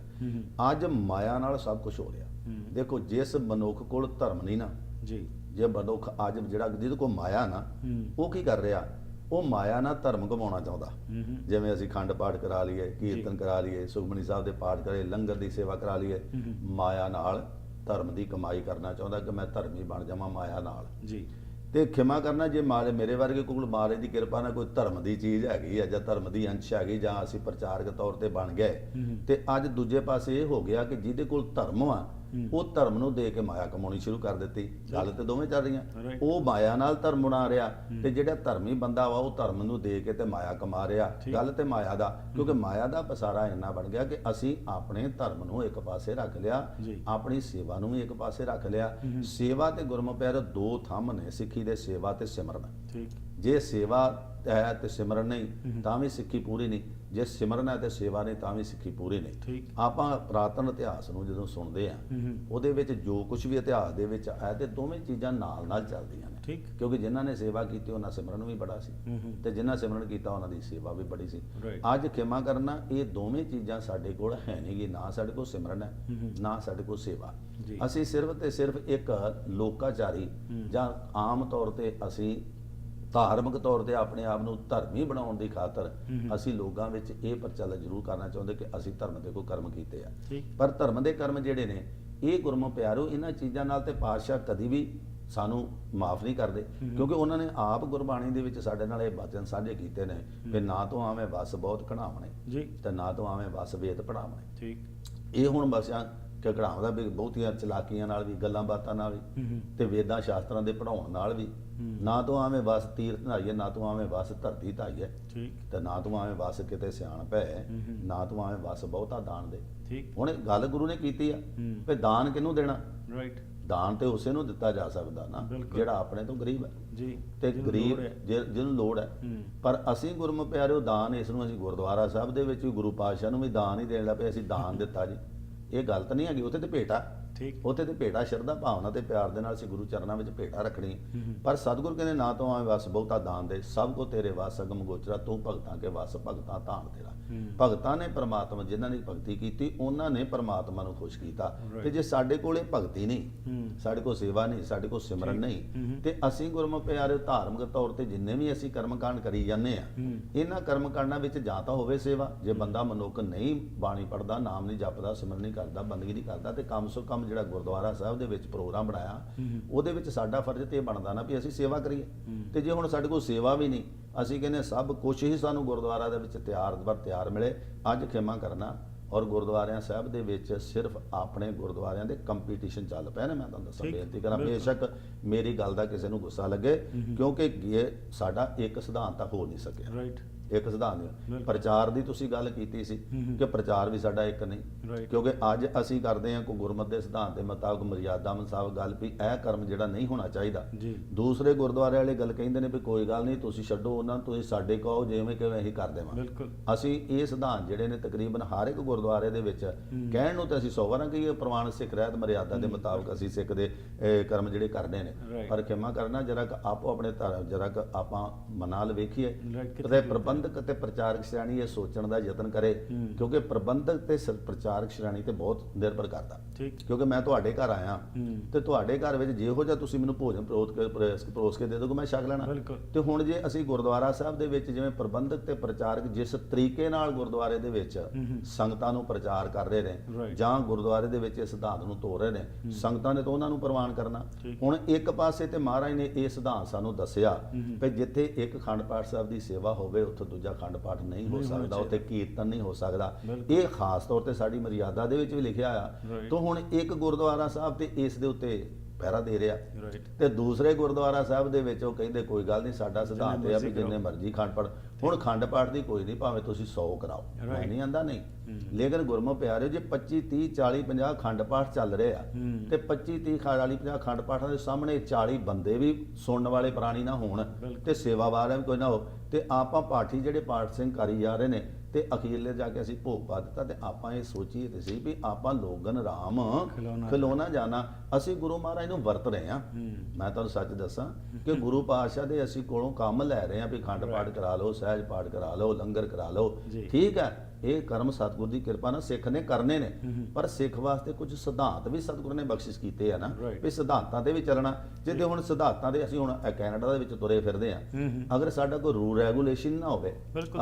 ਅੱਜ ਮਾਇਆ ਨਾਲ ਸਭ ਕੁਝ ਹੋ ਰਿਹਾ। ਦੇਖੋ, ਜਿਸ ਮਨੁੱਖ ਕੋਲ ਧਰਮ ਨਹੀਂ ਨਾ
ਜੀ,
ਜੇ ਮਨੁੱਖ ਅੱਜ ਜਿਹੜਾ ਜਿਹਦੇ ਕੋਲ ਮਾਇਆ ਨਾ, ਉਹ ਕੀ ਕਰ ਰਿਹਾ? ਉਹ ਮਾਇਆ ਨਾਲ ਧਰਮ ਕਮਾਉਣਾ ਚਾਹੁੰਦਾ। ਜਿਵੇਂ ਅਸੀਂ ਖੰਡ ਪਾਠ ਕਰਾ ਲਈਏ, ਕੀਰਤਨ ਕਰਾ ਲਈਏ, ਸੁਖਮਨੀ ਸਾਹਿਬ ਦੇ ਪਾਠ ਕਰੇ, ਲੰਗਰ ਦੀ ਸੇਵਾ ਕਰਾ ਲਈਏ, ਮਾਇਆ ਨਾਲ ਧਰਮ ਦੀ ਕਮਾਈ ਕਰਨਾ ਚਾਹੁੰਦਾ ਕਿ ਮੈਂ ਧਰਮੀ ਬਣ ਜਾਵਾਂ ਮਾਇਆ ਨਾਲ
ਜੀ।
ਤੇ ਖਿਮਾ ਕਰਨਾ, ਜੇ ਮੇਰੇ ਵਰਗੇ ਕੋਲ ਮਹਾਰਾਜ ਦੀ ਕਿਰਪਾ ਨਾਲ ਕੋਈ ਧਰਮ ਦੀ ਚੀਜ਼ ਹੈਗੀ ਹੈ ਜਾਂ ਧਰਮ ਦੀ ਅੰਸ਼ ਹੈਗੀ ਜਾਂ ਅਸੀਂ ਪ੍ਰਚਾਰਕ ਤੌਰ ਤੇ ਬਣ ਗਏ, ਤੇ ਅੱਜ ਦੂਜੇ ਪਾਸੇ ਇਹ ਹੋ ਗਿਆ ਕਿ ਜਿਹਦੇ ਕੋਲ ਧਰਮ ਆ ਉਹ ਧਰਮ ਨੂੰ ਦੇ ਕੇ ਮਾਇਆ ਕਮਾਉਣੀ ਸ਼ੁਰੂ ਕਰ ਦਿੱਤੀ। ਗੱਲ ਤੇ ਦੋਵੇਂ ਚੱਲ ਰਹੀਆਂ। ਉਹ ਮਾਇਆ ਨਾਲ ਧਰਮ ਬਣਾ ਰਿਹਾ ਤੇ ਜਿਹੜਾ ਧਰਮੀ ਬੰਦਾ ਵਾ ਉਹ ਧਰਮ ਨੂੰ ਦੇ ਕੇ ਤੇ ਮਾਇਆ ਕਮਾ ਰਿਹਾ। ਗੱਲ ਤੇ ਮਾਇਆ ਦਾ, ਕਿਉਂਕਿ ਮਾਇਆ ਦਾ ਪਸਾਰਾ ਇੰਨਾ ਬਣ ਗਿਆ ਕਿ ਅਸੀਂ ਆਪਣੇ ਧਰਮ ਨੂੰ ਇੱਕ ਪਾਸੇ ਰੱਖ ਲਿਆ, ਆਪਣੀ ਸੇਵਾ ਨੂੰ ਵੀ ਇੱਕ ਪਾਸੇ ਰੱਖ ਲਿਆ। ਸੇਵਾ ਤੇ ਗੁਰਮੁਖ ਪਿਆਰਿਓ ਦੋ ਥੰਮ ਨੇ ਸਿੱਖੀ ਦੇ, ਸੇਵਾ ਤੇ ਸਿਮਰਨ। ਜੇ ਸੇਵਾ ਹੈ ਤੇ ਸਿਮਰਨ ਨਹੀਂ ਤਾਂ ਵੀ ਸਿੱਖੀ ਪੂਰੀ ਨਹੀਂ, ਜੇ ਸਿਮਰਨ ਹੈ ਤੇ ਸੇਵਾ ਨਹੀਂ ਤਾਂ ਵੀ ਸਿੱਖੀ ਪੂਰੀ ਨਹੀਂ। ਆਪਾਂ ਪੁਰਾਤਨ ਇਤਿਹਾਸ ਨੂੰ ਜਦੋਂ ਸੁਣਦੇ ਆ, ਉਹਦੇ ਵਿੱਚ ਜੋ ਕੁਝ ਵੀ ਇਤਿਹਾਸ ਦੇ ਵਿੱਚ ਆਇਆ ਤੇ ਦੋਵੇਂ ਚੀਜ਼ਾਂ ਨਾਲ ਚੱਲਦੀਆਂ ਨੇ। ਕਿਉਂਕਿ ਜਿਨ੍ਹਾਂ ਨੇ ਸੇਵਾ ਕੀਤੀ ਉਹਨਾਂ ਸਿਮਰਨ ਵੀ ਬੜਾ ਸੀ ਤੇ ਜਿਨ੍ਹਾਂ ਸਿਮਰਨ ਕੀਤਾ ਉਹਨਾਂ ਦੀ ਸੇਵਾ ਵੀ ਬੜੀ ਸੀ। ਅੱਜ ਖਿਮਾ ਕਰਨਾ, ਇਹ ਦੋਵੇਂ ਚੀਜ਼ਾਂ ਸਾਡੇ ਕੋਲ ਹੈ ਨਹੀਂਗੀ। ਨਾ ਸਾਡੇ ਕੋਲ ਸਿਮਰਨ ਹੈ, ਨਾ ਸਾਡੇ ਕੋਲ ਸੇਵਾ। ਅਸੀਂ ਸਿਰਫ ਤੇ ਸਿਰਫ ਇੱਕ ਲੋਕਾਚਾਰੀ ਜਾਂ ਆਮ ਤੌਰ ਤੇ ਅਸੀਂ ਧਾਰਮਿਕ ਤੌਰ ਤੇ ਆਪਣੇ ਆਪ ਨੂੰ ਧਰਮੀ ਬਣਾਉਣ ਦੀ ਖਾਤਰ ਅਸੀਂ ਲੋਕਾਂ ਵਿੱਚ ਇਹ ਪ੍ਰਚਲਿਤ ਜ਼ਰੂਰ ਕਰਨਾ ਚਾਹੁੰਦੇ ਕਿ ਅਸੀਂ ਧਰਮ ਦੇ ਕੋਈ ਕਰਮ ਕੀਤੇ ਆ। ਪਰ ਧਰਮ ਦੇ ਕਰਮ ਜਿਹੜੇ ਨੇ, ਇਹ ਗੁਰਮੁਖ ਪਿਆਰਿਓ, ਇਹਨਾਂ ਚੀਜ਼ਾਂ ਨਾਲ ਤੇ ਪਾਤਸ਼ਾਹ ਕਦੀ ਵੀ ਸਾਨੂੰ ਮਾਫ ਨਹੀਂ ਕਰਦੇ, ਕਿਉਂਕਿ ਉਹਨਾਂ ਨੇ ਆਪ ਗੁਰਬਾਣੀ ਦੇ ਵਿੱਚ ਸਾਡੇ ਨਾਲ ਇਹ ਵਚਨ ਸਾਂਝੇ ਕੀਤੇ ਨੇ ਕਿ ਨਾ ਤੋਂ ਆਵੇਂ ਵਸ ਬਹੁਤ ਘਣਾਵਣੇ ਤੇ ਨਾ ਤੋਂ ਆਵੇਂ ਵਸ ਵੇਦ ਪੜਾਵਣੇ। ਇਹ ਹੁਣ ਬਸਿਆ ਕਿ ਘੜਾਉਂਦਾ ਵੀ ਬਹੁਤੀਆਂ ਚਲਾਕੀਆਂ ਨਾਲ ਵੀ, ਗੱਲਾਂ ਬਾਤਾਂ ਨਾਲ ਵੀ ਤੇ ਵੇਦਾਂ ਸ਼ਾਸਤਰਾਂ ਦੇ ਪੜਾਉਣ ਨਾਲ ਵੀ। ਨਾ ਤੋਂ ਆਵੇਂ ਵਸ ਤੀਰਥ ਨਹਾਈਏ, ਨਾ ਤੋਂ ਆਵੇਂ ਵਸ ਧਰਤੀ ਧਾਈਏ, ਤੇ ਨਾ ਤੋਂ ਆਵੇਂ ਵਸ ਕਿਤੇ ਸਿਆਣਪ ਹੈ, ਨਾ ਤੋਂ ਆਵੇਂ ਵਸ ਬਹੁਤਾ ਦਾਨ ਦੇ। ਹੁਣ ਇਹ ਗੱਲ ਗੁਰੂ ਨੇ ਕੀਤੀ ਆ ਵੀ ਦਾਨ ਕਿਹਨੂੰ ਦੇਣਾ? ਦਾਨ ਤੇ ਉਸੇ ਨੂੰ ਦਿੱਤਾ ਜਾ ਸਕਦਾ ਨਾ ਜਿਹੜਾ ਆਪਣੇ ਤੋਂ ਗਰੀਬ ਹੈ ਤੇ ਗਰੀਬ ਜਿਹਨੂੰ ਲੋੜ ਹੈ। ਪਰ ਅਸੀਂ ਗੁਰਮੁਖ ਪਿਆਰਿਓ ਦਾਨ, ਇਸ ਨੂੰ ਅਸੀਂ ਗੁਰਦੁਆਰਾ ਸਾਹਿਬ ਦੇ ਵਿੱਚ ਵੀ ਗੁਰੂ ਪਾਤਸ਼ਾਹ ਨੂੰ ਵੀ ਦਾਨ ਹੀ ਦੇਣ ਲੱਗ ਪਏ। ਅਸੀਂ ਦਾਨ ਦਿੱਤਾ ਜੀ, ਇਹ ਗਲਤ ਨਹੀਂ ਹੈਗੀ। ਉੱਥੇ ਤੇ ਭੇਟਾ, ਉੱਥੇ ਤੇ ਭੇਟਾ ਸ਼ਰਧਾ ਭਾਵਨਾ ਤੇ ਪਿਆਰ ਦੇ ਨਾਲ ਅਸੀਂ ਗੁਰੂ ਚਰਨਾਂ ਵਿੱਚ ਭੇਟਾ ਰੱਖਣੀ। ਪਰ ਸਤਿਗੁਰ ਕਹਿੰਦੇ ਨਾ ਤੋਂ ਆਵੇਂ ਵਸ ਬਹੁਤਾ ਦਾਨ ਦੇ, ਸਭ ਕੋ ਤੇਰੇ ਵਸ ਅਗਮ ਗੋਚਰਾ, ਤੂੰ ਭਗਤਾਂ ਕੇ ਵਸ ਭਗਤਾਂ ਧਾਨ ਤੇਰਾ। ਭਗਤਾਂ ਨੇ ਪਰਮਾਤਮਾ, ਜਿਨ੍ਹਾਂ ਨੇ ਭਗਤੀ ਕੀਤੀ ਉਹਨਾਂ ਨੇ ਪਰਮਾਤਮਾ ਨੂੰ ਖੁਸ਼ ਕੀਤਾ। ਤੇ ਜੇ ਸਾਡੇ ਕੋਲ ਇਹ ਭਗਤੀ ਨਹੀਂ, ਸਾਡੇ ਕੋਲ ਸੇਵਾ ਨਹੀਂ, ਸਾਡੇ ਕੋਲ ਸਿਮਰਨ ਨਹੀਂ, ਤੇ ਅਸੀਂ ਗੁਰਮੁਖ ਪਿਆਰਿਓ ਧਾਰਮਿਕ ਤੌਰ ਤੇ ਜਿੰਨੇ ਵੀ ਅਸੀਂ ਕਰਮਕਾਂਡ ਕਰੀ ਜਾਂਦੇ ਆ, ਇਹਨਾਂ ਕਰਮਕਾਂਡਾਂ ਵਿੱਚ ਜਾਂ ਤਾਂ ਹੋਵੇ ਸੇਵਾ। ਜੇ ਬੰਦਾ ਮਨੁੱਖ ਨਹੀਂ ਬਾਣੀ ਪੜਦਾ, ਨਾਮ ਨਹੀਂ ਜਪਦਾ, ਸਿਮਰਨ ਨਹੀਂ ਕਰਦਾ, ਬੰਦਗੀ ਨਹੀਂ ਕਰਦਾ, ਤੇ ਕਮ ਸੋ ਕਮ ਜਿਹੜਾ ਗੁਰਦੁਆਰਾ ਸਾਹਿਬ ਦੇ ਵਿੱਚ ਪ੍ਰੋਗਰਾਮ ਬਣਾਇਆ ਉਹਦੇ ਵਿੱਚ ਸਾਡਾ ਫਰਜ਼ ਤੇ ਇਹ ਬਣਦਾ ਨਾ ਵੀ ਅਸੀਂ ਸੇਵਾ ਕਰੀਏ। ਤੇ ਜੇ ਹੁਣ ਸਾਡੇ ਕੋਲ ਸੇਵਾ ਵੀ ਨਹੀਂ, ਅਸੀਂ ਕਹਿੰਦੇ ਸਭ ਕੁਝ ਹੀ ਸਾਨੂੰ ਗੁਰਦੁਆਰਾ ਦੇ ਵਿੱਚ ਤਿਆਰ ਮਿਲੇ, ਅੱਜ ਖਿਮਾ ਕਰਨਾ। ਔਰ ਗੁਰਦੁਆਰਿਆਂ ਸਾਹਿਬ ਦੇ ਵਿੱਚ ਸਿਰਫ ਆਪਣੇ ਗੁਰਦੁਆਰਿਆਂ ਦੇ ਕੰਪੀਟੀਸ਼ਨ ਚੱਲ ਪਏ ਨੇ। ਮੈਂ ਤੁਹਾਨੂੰ ਦੱਸਾਂ, ਬੇਨਤੀ ਕਰਾਂ, ਬੇਸ਼ੱਕ ਮੇਰੀ ਗੱਲ ਦਾ ਕਿਸੇ ਨੂੰ ਗੁੱਸਾ ਲੱਗੇ, ਕਿਉਂਕਿ ਇਹ ਸਾਡਾ ਇੱਕ ਸਿਧਾਂਤ ਤਾਂ ਹੋ ਨਹੀਂ ਸਕਿਆ। ਇੱਕ ਸਿਧਾਂਤ ਨਹੀਂ। ਪ੍ਰਚਾਰ ਦੀ ਤੁਸੀਂ ਗੱਲ ਕੀਤੀ ਸੀ ਕਿ ਪ੍ਰਚਾਰ ਵੀ ਸਾਡਾ ਇੱਕ ਨਹੀਂ, ਕਿਉਂਕਿ ਅੱਜ ਅਸੀਂ ਕਰਦੇ ਹਾਂ ਕੋਈ ਗੁਰਮਤਿ ਦੇ ਸਿਧਾਂਤ ਦੇ ਮੁਤਾਬਕ ਮਰਿਆਦਾ ਮੁਤਾਬਕ ਗੱਲ ਵੀ ਇਹ ਕਰਮ ਜਿਹੜਾ ਨਹੀਂ ਹੋਣਾ ਚਾਹੀਦਾ। ਦੂਸਰੇ ਗੁਰਦੁਆਰੇ ਵਾਲੇ ਗੱਲ ਕਹਿੰਦੇ ਨੇ ਵੀ ਕੋਈ ਗੱਲ ਨਹੀਂ, ਤੁਸੀਂ ਛੱਡੋ ਉਹਨਾਂ ਨੂੰ, ਤੁਸੀਂ ਸਾਡੇ ਕਹੋ ਜਿਵੇਂ ਕਿਵੇਂ ਅਸੀਂ ਕਰ ਦੇਵਾਂਗੇ। ਅਸੀਂ ਇਹ ਸਿਧਾਂਤ ਜਿਹੜੇ ਨੇ ਤਕਰੀਬਨ ਹਰ ਇੱਕ ਗੁਰਦੁਆਰੇ ਦੇ ਵਿੱਚ ਕਹਿਣ ਨੂੰ ਤਾਂ ਅਸੀਂ 100 ਵਾਰਾਂ ਕਹੀਏ ਪ੍ਰਮਾਣ ਸਿੱਖ ਰਹਿਤ ਮਰਿਆਦਾ ਦੇ ਮੁਤਾਬਕ ਅਸੀਂ ਸਿੱਖ ਦੇ ਕਰਮ ਜਿਹੜੇ ਕਰਨੇ ਨੇ। ਪਰ ਖਿਮਾ ਕਰਨਾ, ਜਰਾ ਆਪੋ ਆਪਣੇ ਜਰਾ ਆਪਾਂ ਮਨਾ ਲ ਵੇਖੀਏ ਤੇ ਪ੍ਰਬੰਧਕ ਤੇ ਪ੍ਰਚਾਰਕ ਸ਼੍ਰੇਣੀ ਇਹ ਸੋਚਣ ਦਾ ਯਤਨ ਕਰੇ, ਕਿਉਂਕਿ ਪ੍ਰਬੰਧਕ ਤੇ ਪ੍ਰਚਾਰਕ ਸ਼੍ਰੇਣੀ ਤੇ ਬਹੁਤ ਨਿਰਭਰ ਕਰਦਾ। ਕਿਉਂਕਿ ਮੈਂ ਤੁਹਾਡੇ ਘਰ ਆਇਆ ਤੇ ਤੁਹਾਡੇ ਘਰ ਵਿੱਚ ਜਿਹੋ ਜਿਹਾ ਤੁਸੀਂ ਮੈਨੂੰ ਭੋਜਨ ਪਰੋਸ ਕੇ ਦੇ ਦੋਗੇ, ਮੈਂ ਛਕ ਲੈਣਾ। ਤੇ ਹੁਣ ਜੇ ਅਸੀਂ ਗੁਰਦੁਆਰਾ ਸਾਹਿਬ ਦੇ ਵਿੱਚ ਜਿਵੇਂ ਪ੍ਰਬੰਧਕ ਤੇ ਪ੍ਰਚਾਰਕ ਜਿਸ ਤਰੀਕੇ ਨਾਲ ਗੁਰਦੁਆਰੇ ਦੇ ਵਿੱਚ ਸੰਗਤਾਂ ਨੂੰ ਪ੍ਰਚਾਰ ਕਰ ਰਹੇ ਨੇ ਜਾਂ ਗੁਰਦੁਆਰੇ ਦੇ ਵਿੱਚ ਇਸ ਸਿਧਾਂਤ ਨੂੰ ਤੋੜ ਰਹੇ ਨੇ, ਸੰਗਤਾਂ ਨੇ ਤਾਂ ਉਹਨਾਂ ਨੂੰ ਪ੍ਰਵਾਨ ਕਰਨਾ। ਹੁਣ ਇੱਕ ਪਾਸੇ ਤੇ ਮਹਾਰਾਜ ਨੇ ਇਹ ਸਿਧਾਂਤ ਸਾਨੂੰ ਦੱਸਿਆ ਕਿ ਜਿੱਥੇ ਇੱਕ ਅਖੰਡ ਪਾਠ ਸਾਹਿਬ ਦੀ ਸੇਵਾ ਹੋਵੇ ਉੱਥੇ ਦੂਜਾ ਅਖੰਡ ਪਾਠ ਨਹੀਂ ਹੋ ਸਕਦਾ, ਉੱਥੇ ਕੀਰਤਨ ਨਹੀਂ ਹੋ ਸਕਦਾ। ਇਹ ਖਾਸ ਤੌਰ ਤੇ ਸਾਡੀ ਮਰਿਆਦਾ ਦੇ ਵਿੱਚ ਵੀ ਲਿਖਿਆ ਆ। ਤਾਂ ਹੁਣ ਇੱਕ ਗੁਰਦੁਆਰਾ ਸਾਹਿਬ ਤੇ ਇਸ ਦੇ ਉੱਤੇ ਪਹਿਰਾ ਦੇ ਰਿਹਾ।
ਰਾਈਟ।
ਤੇ ਦੂਸਰੇ ਗੁਰਦੁਆਰਾ ਸਾਹਿਬ ਦੇ ਵਿੱਚ ਉਹ ਕਹਿੰਦੇ ਕੋਈ ਗੱਲ ਨਹੀਂ, ਸਾਡਾ ਸਿਧਾਂਤ ਇਹ ਆ ਵੀ ਜਿੰਨੇ ਮਰਜ਼ੀ ਖੰਡ ਪਾਠ, ਹੁਣ ਖੰਡ ਪਾਠ ਦੀ ਕੋਈ ਨਹੀਂ, ਭਾਵੇਂ ਤੁਸੀਂ 100 ਕਰਾਓ, ਮੈਂ ਨਹੀਂ ਆਂਦਾ ਨਹੀਂ, ਲੇਕਿਨ ਗੁਰਮੁਖ ਪਿਆਰਿਓ ਜੇ 25 30 40 50 ਖੰਡ ਪਾਠ ਚੱਲ ਰਹੇ ਆ ਤੇ 25 30 40 50 ਖੰਡ ਪਾਠਾਂ ਦੇ ਸਾਹਮਣੇ 40 ਬੰਦੇ ਵੀ ਸੁਣਨ ਵਾਲੇ ਪ੍ਰਾਣੀ ਨਾ ਹੋਣ ਤੇ ਸੇਵਾਵਾਰ ਵੀ ਕੋਈ ਨਾ ਹੋ, ਤੇ ਆਪਾਂ ਪਾਠੀ ਜਿਹੜੇ ਪਾਠ ਸਿੰਘ ਕਰੀ ਜਾ ਰਹੇ ਨੇ ਤੇ ਅਖੀਰਲੇ ਜਾ ਕੇ ਅਸੀਂ ਭੋਗ ਪਾ ਦਿੱਤਾ, ਤੇ ਆਪਾਂ ਇਹ ਸੋਚੀਏ ਤੇ ਸੀ ਵੀ ਆਪਾਂ ਲੋਗਨ ਰਾਮ ਖਿਲੋਣਾ ਜਾਣਾ, ਅਸੀਂ ਗੁਰੂ ਮਹਾਰਾਜ ਨੂੰ ਵਰਤ ਰਹੇ ਆ। ਮੈਂ ਤੁਹਾਨੂੰ ਸੱਚ ਦੱਸਾਂ ਕਿ ਗੁਰੂ ਪਾਤਸ਼ਾਹ ਦੇ ਅਸੀਂ ਕੋਲੋਂ ਕੰਮ ਲੈ ਰਹੇ ਆ ਵੀ ਖੰਡ ਪਾਠ ਕਰਾ ਲਓ, ਸਹਿਜ ਪਾਠ ਕਰਾ ਲਓ, ਲੰਗਰ ਕਰਾ ਲਓ, ਠੀਕ ਹੈ, ਇਹ ਕਰਮ ਸਤਿਗੁਰ ਦੀ ਕਿਰਪਾ ਨਾਲ ਸਿੱਖ ਨੇ ਕਰਨੇ ਨੇ, ਪਰ ਸਿੱਖ ਵਾਸਤੇ ਕੁਝ ਸਿਧਾਂਤ ਵੀ ਸਤਿਗੁਰ ਨੇ ਬਖਸ਼ਿਸ਼ ਕੀਤੇ ਆ ਨਾ, ਵੀ ਸਿਧਾਂਤਾਂ ਤੇ ਵੀ ਚੱਲਣਾ। ਜਿੱਦੇ ਹੁਣ ਸਿਧਾਂਤਾਂ ਦੇ ਅਸੀਂ ਹੁਣ ਕੈਨੇਡਾ ਦੇ ਵਿੱਚ ਤੁਰੇ ਫਿਰਦੇ ਆ, ਅਗਰ ਸਾਡਾ ਕੋਈ ਰੂਲ ਰੈਗੂਲੇਸ਼ਨ ਨਾ ਹੋਵੇ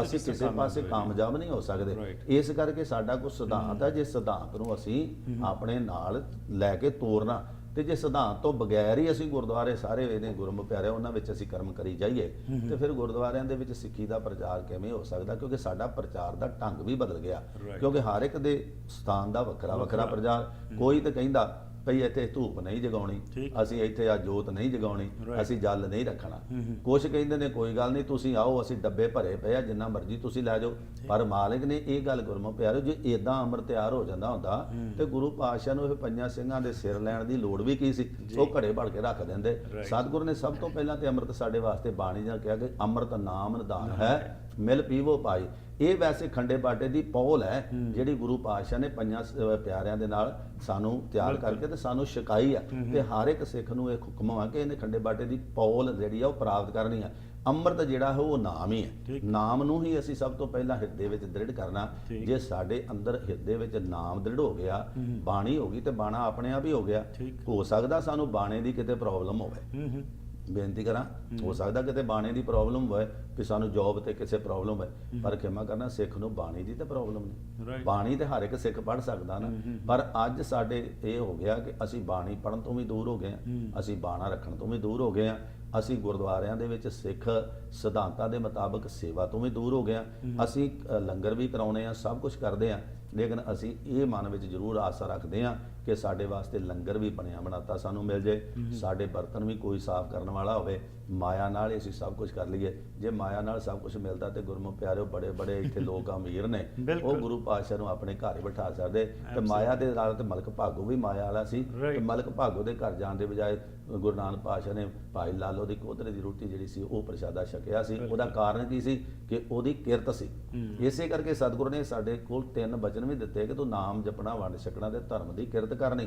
ਅਸੀਂ ਕਿਸੇ ਪਾਸੇ ਕਾਮਯਾਬ ਨਹੀਂ ਹੋ ਸਕਦੇ। ਇਸ ਕਰਕੇ ਸਾਡਾ ਕੋਈ ਸਿਧਾਂਤ ਹੈ, ਜੇ ਸਿਧਾਂਤ ਨੂੰ ਅਸੀਂ ਆਪਣੇ ਨਾਲ ਲੈ ਕੇ ਤੋਰਨਾ, ਤੇ ਜੇ ਸਿਧਾਂਤ ਤੋਂ ਬਗੈਰ ਹੀ ਅਸੀਂ ਗੁਰਦੁਆਰੇ ਸਾਰੇ ਵੇਨੇ ਗੁਰਮੁਖ ਪਿਆਰੇ ਉਹਨਾਂ ਵਿੱਚ ਅਸੀਂ ਕਰਮ ਕਰੀ ਜਾਈਏ ਤੇ ਫਿਰ ਗੁਰਦੁਆਰਿਆਂ ਦੇ ਵਿੱਚ ਸਿੱਖੀ ਦਾ ਪ੍ਰਚਾਰ ਕਿਵੇਂ ਹੋ ਸਕਦਾ? ਕਿਉਂਕਿ ਸਾਡਾ ਪ੍ਰਚਾਰ ਦਾ ਢੰਗ ਵੀ ਬਦਲ ਗਿਆ, ਕਿਉਂਕਿ ਹਰ ਇੱਕ ਦੇ ਸਥਾਨ ਦਾ ਵੱਖਰਾ ਵੱਖਰਾ ਪ੍ਰਚਾਰ। ਕੋਈ ਤਾਂ ਕਹਿੰਦਾ ਭਈ ਇੱਥੇ ਧੂਪ ਨਹੀਂ ਜਗਾਉਣੀ, ਅਸੀਂ ਇੱਥੇ ਆ ਜੋਤ ਨਹੀਂ ਜਗਾਉਣੀ, ਅਸੀਂ ਜਲ ਨਹੀਂ ਰੱਖਣਾ। ਕੁਛ ਕਹਿੰਦੇ ਨੇ ਕੋਈ ਗੱਲ ਨਹੀਂ, ਤੁਸੀਂ ਆਓ, ਅਸੀਂ ਡੱਬੇ ਭਰੇ ਪਏ ਆ, ਜਿੰਨਾ ਮਰਜ਼ੀ ਤੁਸੀਂ ਲੈ ਜਾਓ। ਪਰ ਮਾਲਿਕ ਨੇ ਇਹ ਗੱਲ ਗੁਰਮੁਖ ਪਿਆਰਿਓ, ਜੇ ਇਦਾਂ ਅੰਮ੍ਰਿਤ ਤਿਆਰ ਹੋ ਜਾਂਦਾ ਹੁੰਦਾ ਤੇ ਗੁਰੂ ਪਾਤਸ਼ਾਹ ਨੂੰ ਇਹ ਪੰਜਾਂ ਸਿੰਘਾਂ ਦੇ ਸਿਰ ਲੈਣ ਦੀ ਲੋੜ ਵੀ ਕੀ ਸੀ? ਉਹ ਘੜੇ ਭੜ ਕੇ ਰੱਖ ਦਿੰਦੇ। ਸਤਿਗੁਰ ਨੇ ਸਭ ਤੋਂ ਪਹਿਲਾਂ ਤੇ ਅੰਮ੍ਰਿਤ ਸਾਡੇ ਵਾਸਤੇ ਬਾਣੀ ਨਾਲ ਕਿਹਾ ਕਿ ਅੰਮ੍ਰਿਤ ਨਾਮ ਨਿਦਾਨ ਹੈ, ਮਿਲ ਪੀਵੋ ਪਾਈ। ਇਹ ਵੈਸੇ ਖੰਡੇ ਬਾਟੇ ਦੀ ਪੌਲ ਹੈ ਜਿਹੜੀ ਗੁਰੂ ਪਾਤਸ਼ਾਹ ਨੇ ਪੰਜਾਂ ਪਿਆਰਿਆਂ ਦੇ ਨਾਲ ਸਾਨੂੰ ਤਿਆਰ ਕਰਕੇ ਤੇ ਸਾਨੂੰ ਛਕਾਈ ਆ, ਤੇ ਹਰ ਇੱਕ ਸਿੱਖ ਨੂੰ ਇਹ ਹੁਕਮ ਆ ਕਿ ਇਹਨੇ ਖੰਡੇ ਬਾਟੇ ਦੀ ਪੌਲ ਜਿਹੜੀ ਆ ਉਹ ਪ੍ਰਾਪਤ ਕਰਨੀ ਆ। ਅੰਮ੍ਰਿਤ ਜਿਹੜਾ ਹੈ ਉਹ ਨਾਮ ਹੀ ਹੈ, ਨਾਮ ਨੂੰ ਹੀ ਅਸੀਂ ਸਭ ਤੋਂ ਪਹਿਲਾਂ ਹਿਰਦੇ ਵਿੱਚ ਦ੍ਰਿੜ ਕਰਨਾ। ਜੇ ਸਾਡੇ ਅੰਦਰ ਹਿਰਦੇ ਵਿੱਚ ਨਾਮ ਦ੍ਰਿੜ ਹੋ ਗਿਆ, ਬਾਣੀ ਹੋ ਗਈ, ਤੇ ਬਾਣਾ ਆਪਣੇ ਆਪ ਹੀ ਹੋ ਗਿਆ। ਹੋ ਸਕਦਾ ਸਾਨੂੰ ਬਾਣੇ ਦੀ ਕਿਤੇ ਪ੍ਰੋਬਲਮ ਹੋਵੇ, ਬੇਨਤੀ ਕਰਾਂ, ਹੋ ਸਕਦਾ ਕਿਤੇ ਬਾਣੇ ਦੀ ਪ੍ਰੋਬਲਮ ਹੋਵੇ ਕਿ ਸਾਨੂੰ ਜੌਬ ਤੇ ਕਿਸੇ ਪ੍ਰੋਬਲਮ ਹੋਵੇ, ਪਰ ਖਿਮਾ ਕਰਨਾ ਸਿੱਖ ਨੂੰ ਬਾਣੀ ਦੀ ਤੇ ਪ੍ਰੋਬਲਮ ਨਹੀਂ। ਬਾਣੀ ਤੇ ਹਰ ਇੱਕ ਸਿੱਖ ਪੜ੍ਹ ਸਕਦਾ ਨਾ, ਪਰ ਅੱਜ ਸਾਡੇ ਇਹ ਹੋ ਗਿਆ ਕਿ ਅਸੀਂ ਬਾਣੀ ਪੜ੍ਹਨ ਤੋਂ ਵੀ ਦੂਰ ਹੋ ਗਏ ਹਾਂ, ਅਸੀਂ ਬਾਣਾ ਰੱਖਣ ਤੋਂ ਵੀ ਦੂਰ ਹੋ ਗਏ ਹਾਂ, ਅਸੀਂ ਗੁਰਦੁਆਰਿਆਂ ਦੇ ਵਿੱਚ ਸਿੱਖ ਸਿਧਾਂਤਾਂ ਦੇ ਮੁਤਾਬਕ ਸੇਵਾ ਤੋਂ ਵੀ ਦੂਰ ਹੋ ਗਏ ਹਾਂ। ਅਸੀਂ ਲੰਗਰ ਵੀ ਕਰਾਉਨੇ ਆ, ਸਭ ਕੁਝ ਕਰਦੇ ਆ, ਲੇਕਿਨ ਅਸੀਂ ਇਹ ਮਨ ਵਿੱਚ ਜ਼ਰੂਰ ਆਸਾ ਰੱਖਦੇ ਹਾਂ ਕਿ ਸਾਡੇ ਵਾਸਤੇ ਲੰਗਰ ਵੀ ਬਣਿਆ ਬਣਾਤਾ ਸਾਨੂੰ ਮਿਲ ਜੇ, ਸਾਡੇ ਬਰਤਨ ਵੀ ਕੋਈ ਸਾਫ਼ ਕਰਨ ਵਾਲਾ ਹੋਵੇ, ਮਾਇਆ ਨਾਲ ਹੀ ਅਸੀਂ ਸਭ ਕੁਝ ਕਰ ਲਈਏ। ਜੇ ਮਾਇਆ ਨਾਲ ਸਭ ਕੁਝ ਮਿਲਦਾ ਤੇ ਗੁਰਮੁਖ ਪਿਆਰਿਓ ਬੜੇ ਬੜੇ ਇੱਥੇ ਲੋਕ ਅਮੀਰ ਨੇ, ਉਹ ਗੁਰੂ ਪਾਤਸ਼ਾਹ ਨੂੰ ਆਪਣੇ ਘਰ ਹੀ ਬਿਠਾ ਸਕਦੇ। ਤੇ ਮਾਇਆ ਦੇ ਨਾਲ ਤੇ ਮਲਕ ਭਾਗੋ ਵੀ ਮਾਇਆ ਵਾਲਾ ਸੀ, ਤੇ ਮਲਕ ਭਾਗੋ ਦੇ ਘਰ ਜਾਣ ਦੇ ਬਜਾਏ ਗੁਰੂ ਨਾਨਕ ਪਾਤਸ਼ਾਹ ਨੇ ਭਾਈ ਲਾਲੋ ਦੀ ਕੋਧਰੇ ਦੀ ਰੋਟੀ ਜਿਹੜੀ ਸੀ ਉਹ ਪ੍ਰਸ਼ਾਦਾ ਛਕਿਆ ਸੀ। ਉਹਦਾ ਕਾਰਨ ਕੀ ਸੀ? ਕਿ ਉਹਦੀ ਕਿਰਤ ਸੀ। ਇਸੇ ਕਰਕੇ ਸਤਿਗੁਰੂ ਨੇ ਸਾਡੇ ਕੋਲ 3 ਬਚਨ ਵੀ ਦਿੱਤੇ ਕਿ ਤੂੰ ਨਾਮ ਜਪਣਾ, ਵੰਡ ਛਕਣਾ ਤੇ ਧਰਮ ਦੀ ਕਿਰਤ ਕਰਨੀ।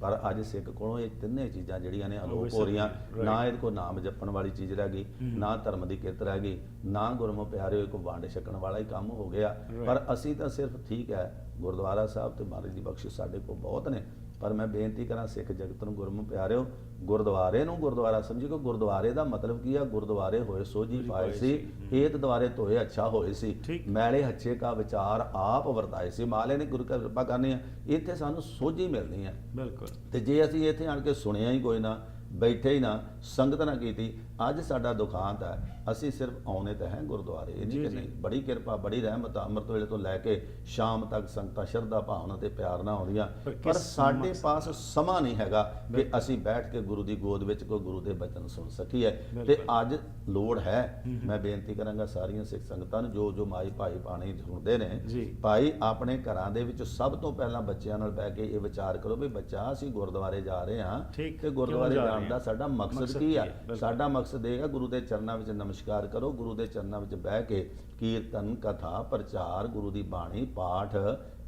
ਪਰ ਅੱਜ ਸਿੱਖ ਕੋਲੋਂ ਇਹ ਤਿੰਨੇ ਚੀਜ਼ਾਂ ਜਿਹੜੀਆਂ ਨੇ ਅਲੋਪ ਹੋ ਰਹੀਆਂ। ਨਾ ਇਹਦੇ ਕੋਲ ਨਾਮ ਜਪਣ ਵਾਲੀ ਚੀਜ਼ ਰਹਿ ਗਈ, ਨਾ ਧਰਮ ਦੀ ਕਿਰਤ ਰਹਿ ਗਈ, ਨਾ ਗੁਰਮੁਖ ਪਿਆਰਿਓ ਇੱਕ ਵੰਡ ਛਕਣ ਵਾਲਾ ਹੀ ਕੰਮ ਹੋ ਗਿਆ। ਪਰ ਅਸੀਂ ਤਾਂ ਸਿਰਫ ਠੀਕ ਹੈ, ਗੁਰਦੁਆਰਾ ਸਾਹਿਬ ਤੇ ਮਹਾਰਾਜ ਦੀ ਬਖਸ਼ਿਸ਼ ਸਾਡੇ ਕੋਲ ਬਹੁਤ ਨੇ, ਪਰ ਮੈਂ ਬੇਨਤੀ ਕਰਾਂ ਸਿੱਖ ਜਗਤ ਨੂੰ, ਗੁਰਮੁਖ ਪਿਆਰਿਓ, ਗੁਰਦੁਆਰੇ ਨੂੰ ਗੁਰਦੁਆਰਾ ਸਮਝੀ। ਕਿ ਗੁਰਦੁਆਰੇ ਦਾ ਮਤਲਬ ਕੀ ਆ? ਗੁਰਦੁਆਰੇ ਹੋਏ ਸੋਝੀ ਪਾਏ ਸੀ, ਏਤ ਦੁਆਰੇ ਧੋਏ ਅੱਛਾ ਹੋਏ ਸੀ, ਮੈਲੇ ਹੱਛੇ ਕਾ ਵਿਚਾਰ ਆਪ ਵਰਤਾਏ ਸੀ। ਮਾਲੇ ਨੇ ਗੁਰੂ ਕੀ ਕਿਰਪਾ ਕਰਨੀ ਆ, ਇੱਥੇ ਸਾਨੂੰ ਸੋਝੀ ਮਿਲਣੀ ਹੈ। ਬਿਲਕੁਲ। ਤੇ ਜੇ ਅਸੀਂ ਇੱਥੇ ਆਣ ਕੇ ਸੁਣਿਆ ਹੀ ਕੋਈ ਨਾ, ਬੈਠੇ ਹੀ ਨਾ, ਸੰਗਤ ਨਾ ਕੀਤੀ, ਅੱਜ ਸਾਡਾ ਦੁਖਾਂਤ ਹੈ। ਅਸੀਂ ਸਿਰਫ ਆਉਣੇ ਤਾਂ ਹੈ ਗੁਰਦੁਆਰੇ, ਇਹ ਨਹੀਂ ਕਿ ਨਹੀਂ, ਬੜੀ ਕਿਰਪਾ, ਬੜੀ ਰਹਿਮਤ, ਅੰਮ੍ਰਿਤ ਵੇਲੇ ਤੋਂ ਲੈ ਕੇ ਸ਼ਾਮ ਤੱਕ ਸੰਗਤਾਂ ਸ਼ਰਧਾ ਭਾਵਨਾ ਤੇ ਪਿਆਰ ਨਾਲ ਆਉਂਦੀਆਂ, ਪਰ ਸਾਡੇ ਪਾਸ ਸਮਾਂ ਨਹੀਂ ਹੈਗਾ ਕਿ ਅਸੀਂ ਬੈਠ ਕੇ ਗੁਰੂ ਦੀ ਗੋਦ ਵਿੱਚ ਕੋਈ ਗੁਰੂ ਦੇ ਬਚਨ ਸੁਣ ਸਕੀਏ। ਤੇ ਅੱਜ ਲੋੜ ਹੈ, ਮੈਂ ਬੇਨਤੀ ਕਰਾਂਗਾ ਸਾਰੀਆਂ ਸਿੱਖ ਸੰਗਤਾਂ ਨੂੰ, ਜੋ ਮਾਈ ਭਾਈ ਪਾਣੀ ਸੁਣਦੇ ਨੇ, ਭਾਈ ਆਪਣੇ ਘਰਾਂ ਦੇ ਵਿੱਚ ਸਭ ਤੋਂ ਪਹਿਲਾਂ ਬੱਚਿਆਂ ਨਾਲ ਬਹਿ ਕੇ ਇਹ ਵਿਚਾਰ ਕਰੋ ਵੀ ਬੱਚਾ ਅਸੀਂ ਗੁਰਦੁਆਰੇ ਜਾ ਰਹੇ ਹਾਂ ਤੇ ਗੁਰਦੁਆਰੇ ਜਾਣ ਦਾ ਸਾਡਾ ਮਕਸਦ ਕੀ ਆ? ਸਾਡਾ ਮਕਸਦ ਇਹ ਹੈ ਗੁਰੂ ਦੇ ਚਰਨਾਂ ਵਿੱਚ ਨਮਸਕਾਰ ਕਰੋ, ਗੁਰੂ ਦੇ ਚਰਨਾਂ ਵਿੱਚ ਬਹਿ ਕੇ ਕੀਰਤਨ, ਕਥਾ, ਪ੍ਰਚਾਰ, ਗੁਰੂ ਦੀ ਬਾਣੀ, ਪਾਠ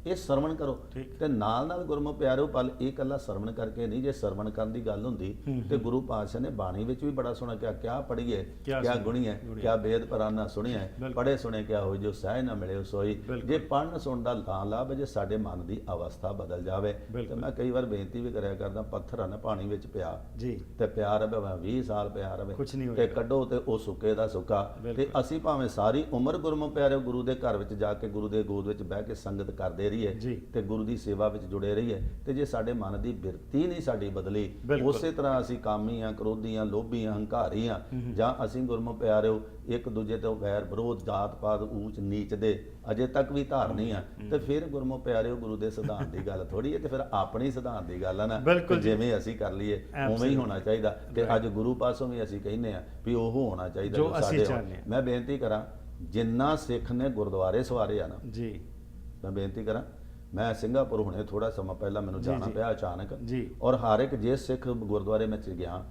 ਇਹ ਸਰਵਣ ਕਰੋ। ਤੇ ਨਾਲ ਨਾਲ ਗੁਰਮੁਖ ਪਿਆਰਿਓ, ਪਲ ਇਹ ਇਕੱਲਾ ਸਰਵਣ ਕਰਕੇ ਨਹੀਂ, ਜੇ ਸਰਵਣ ਕਰਨ ਦੀ ਗੱਲ ਹੁੰਦੀ ਤੇ ਗੁਰੂ ਪਾਤਸ਼ਾਹ ਨੇ ਬਾਣੀ ਵਿੱਚ ਵੀ ਬੜਾ ਸੋਹਣਾ ਕਿਹਾ, ਕਿਆ ਪੜ੍ਹੀਏ ਕਿਆ ਗੁਣੀਏ, ਕਿਆ ਬੇਦ ਪਰਾਨਾ ਸੁਣੀਏ, ਪੜ੍ਹੇ ਸੁਣੇ ਕਿਆ ਹੋਈ, ਜੋ ਸਹਿ ਨਾ ਮਿਲੇ ਸੋਈ। ਜੇ ਪੜ੍ਹਨ ਸੁਣਨ ਦਾ ਲਾਂ ਲਾਭ, ਜੇ ਸਾਡੇ ਮਨ ਦੀ ਅਵਸਥਾ ਬਦਲ ਜਾਵੇ। ਤੇ ਮੈਂ ਕਈ ਵਾਰ ਬੇਨਤੀ ਵੀ ਕਰਿਆ ਕਰਦਾ, ਪੱਥਰ ਨਾ ਪਾਣੀ ਵਿੱਚ ਪਿਆ ਤੇ ਪਿਆਰ ਰਵੇ, 20 ਸਾਲ ਪਿਆਰ ਰਵੇ, ਤੇ ਕੱਢੋ ਤੇ ਉਹ ਸੁੱਕੇ ਦਾ ਸੁੱਕਾ। ਤੇ ਅਸੀਂ ਭਾਵੇਂ ਸਾਰੀ ਉਮਰ ਗੁਰਮੁਖ ਪਿਆਰਿਓ ਗੁਰੂ ਦੇ ਘਰ ਵਿੱਚ ਜਾ ਕੇ ਗੁਰੂ ਦੇ ਗੋਦ ਵਿੱਚ ਬਹਿ ਕੇ ਸੰਗਤ ਕਰਦੇ ਰਹੀਏ
ਜੀ।
ਤੇ ਗੁਰੂ ਦੀ ਸੇਵਾ ਵਿੱਚ ਜੁੜੇ ਰਹੀਏ। ਤੇ ਜੇ ਸਾਡੇ ਮਨ ਦੀ ਬਿਰਤੀ ਨਹੀਂ ਸਾਡੀ ਬਦਲੀ,
ਬਿਲਕੁਲ।
ਉਸੇ ਤਰ੍ਹਾਂ ਅਸੀਂ ਕਾਮੀ ਆ, ਕ੍ਰੋਧੀ ਆ, ਲੋਭੀ ਆ, ਹੰਕਾਰੀ ਆ, ਜਾਂ ਅਸੀਂ ਗੁਰਮੁਖ ਪਿਆਰਿਓ ਇੱਕ ਦੂਜੇ ਤੋਂ ਵੈਰ ਵਿਰੋਧ, ਜਾਤ ਪਾਤ, ਊਚ ਨੀਚ ਦੇ ਅਜੇ ਤੱਕ ਵੀ ਧਾਰਨੀ ਆ, ਤੇ ਫਿਰ ਗੁਰਮੁਖ ਪਿਆਰਿਓ ਗੁਰੂ ਦੇ ਸਿਧਾਂਤ ਦੀ ਗੱਲ ਥੋੜੀ ਹੈ, ਤੇ ਫਿਰ ਆਪਣੀ ਸਿਧਾਂਤ ਦੀ ਗੱਲ ਆ ਨਾ।
ਬਿਲਕੁਲ
ਤੇ
ਜੀ।
ਜਿਵੇਂ ਅਸੀਂ ਕਰ ਲਈਏ ਉਵੇਂ ਹੀ ਹੋਣਾ ਚਾਹੀਦਾ। ਤੇ ਅੱਜ ਗੁਰੂ ਪਾਸੋਂ ਵੀ ਅਸੀਂ ਕਹਿੰਦੇ ਆ ਵੀ ਉਹ ਹੋਣਾ ਚਾਹੀਦਾ
ਜੋ
ਜੋ
ਅਸੀਂ
ਸਾਡੇ
ਚਾਹੁੰਦੇ ਹਾਂ।
ਮੈਂ ਬੇਨਤੀ ਕਰਾਂ, ਜਿੰਨਾ ਸਿੱਖ ਨੇ ਗੁਰਦੁਆਰੇ ਸਵਾਰੇ ਆ ਨਾ,
ਜੀ
ਮੈਂ ਬੇਨਤੀ ਕਰਾਂ, ਮੈਂ ਸਿੰਗਾਪੁਰ ਹੁਣੇ ਥੋੜਾ ਸਮਾਂ ਪਹਿਲਾਂ ਮੈਨੂੰ ਜਾਣਾ
ਜੀ।
ਪਿਆ ਅਚਾਨਕ,
ਜੀ।
ਔਰ ਹਰ ਇੱਕ ਜੇ ਸਿੱਖ ਗੁਰਦੁਆਰੇ ਵਿੱਚ ਗਿਆ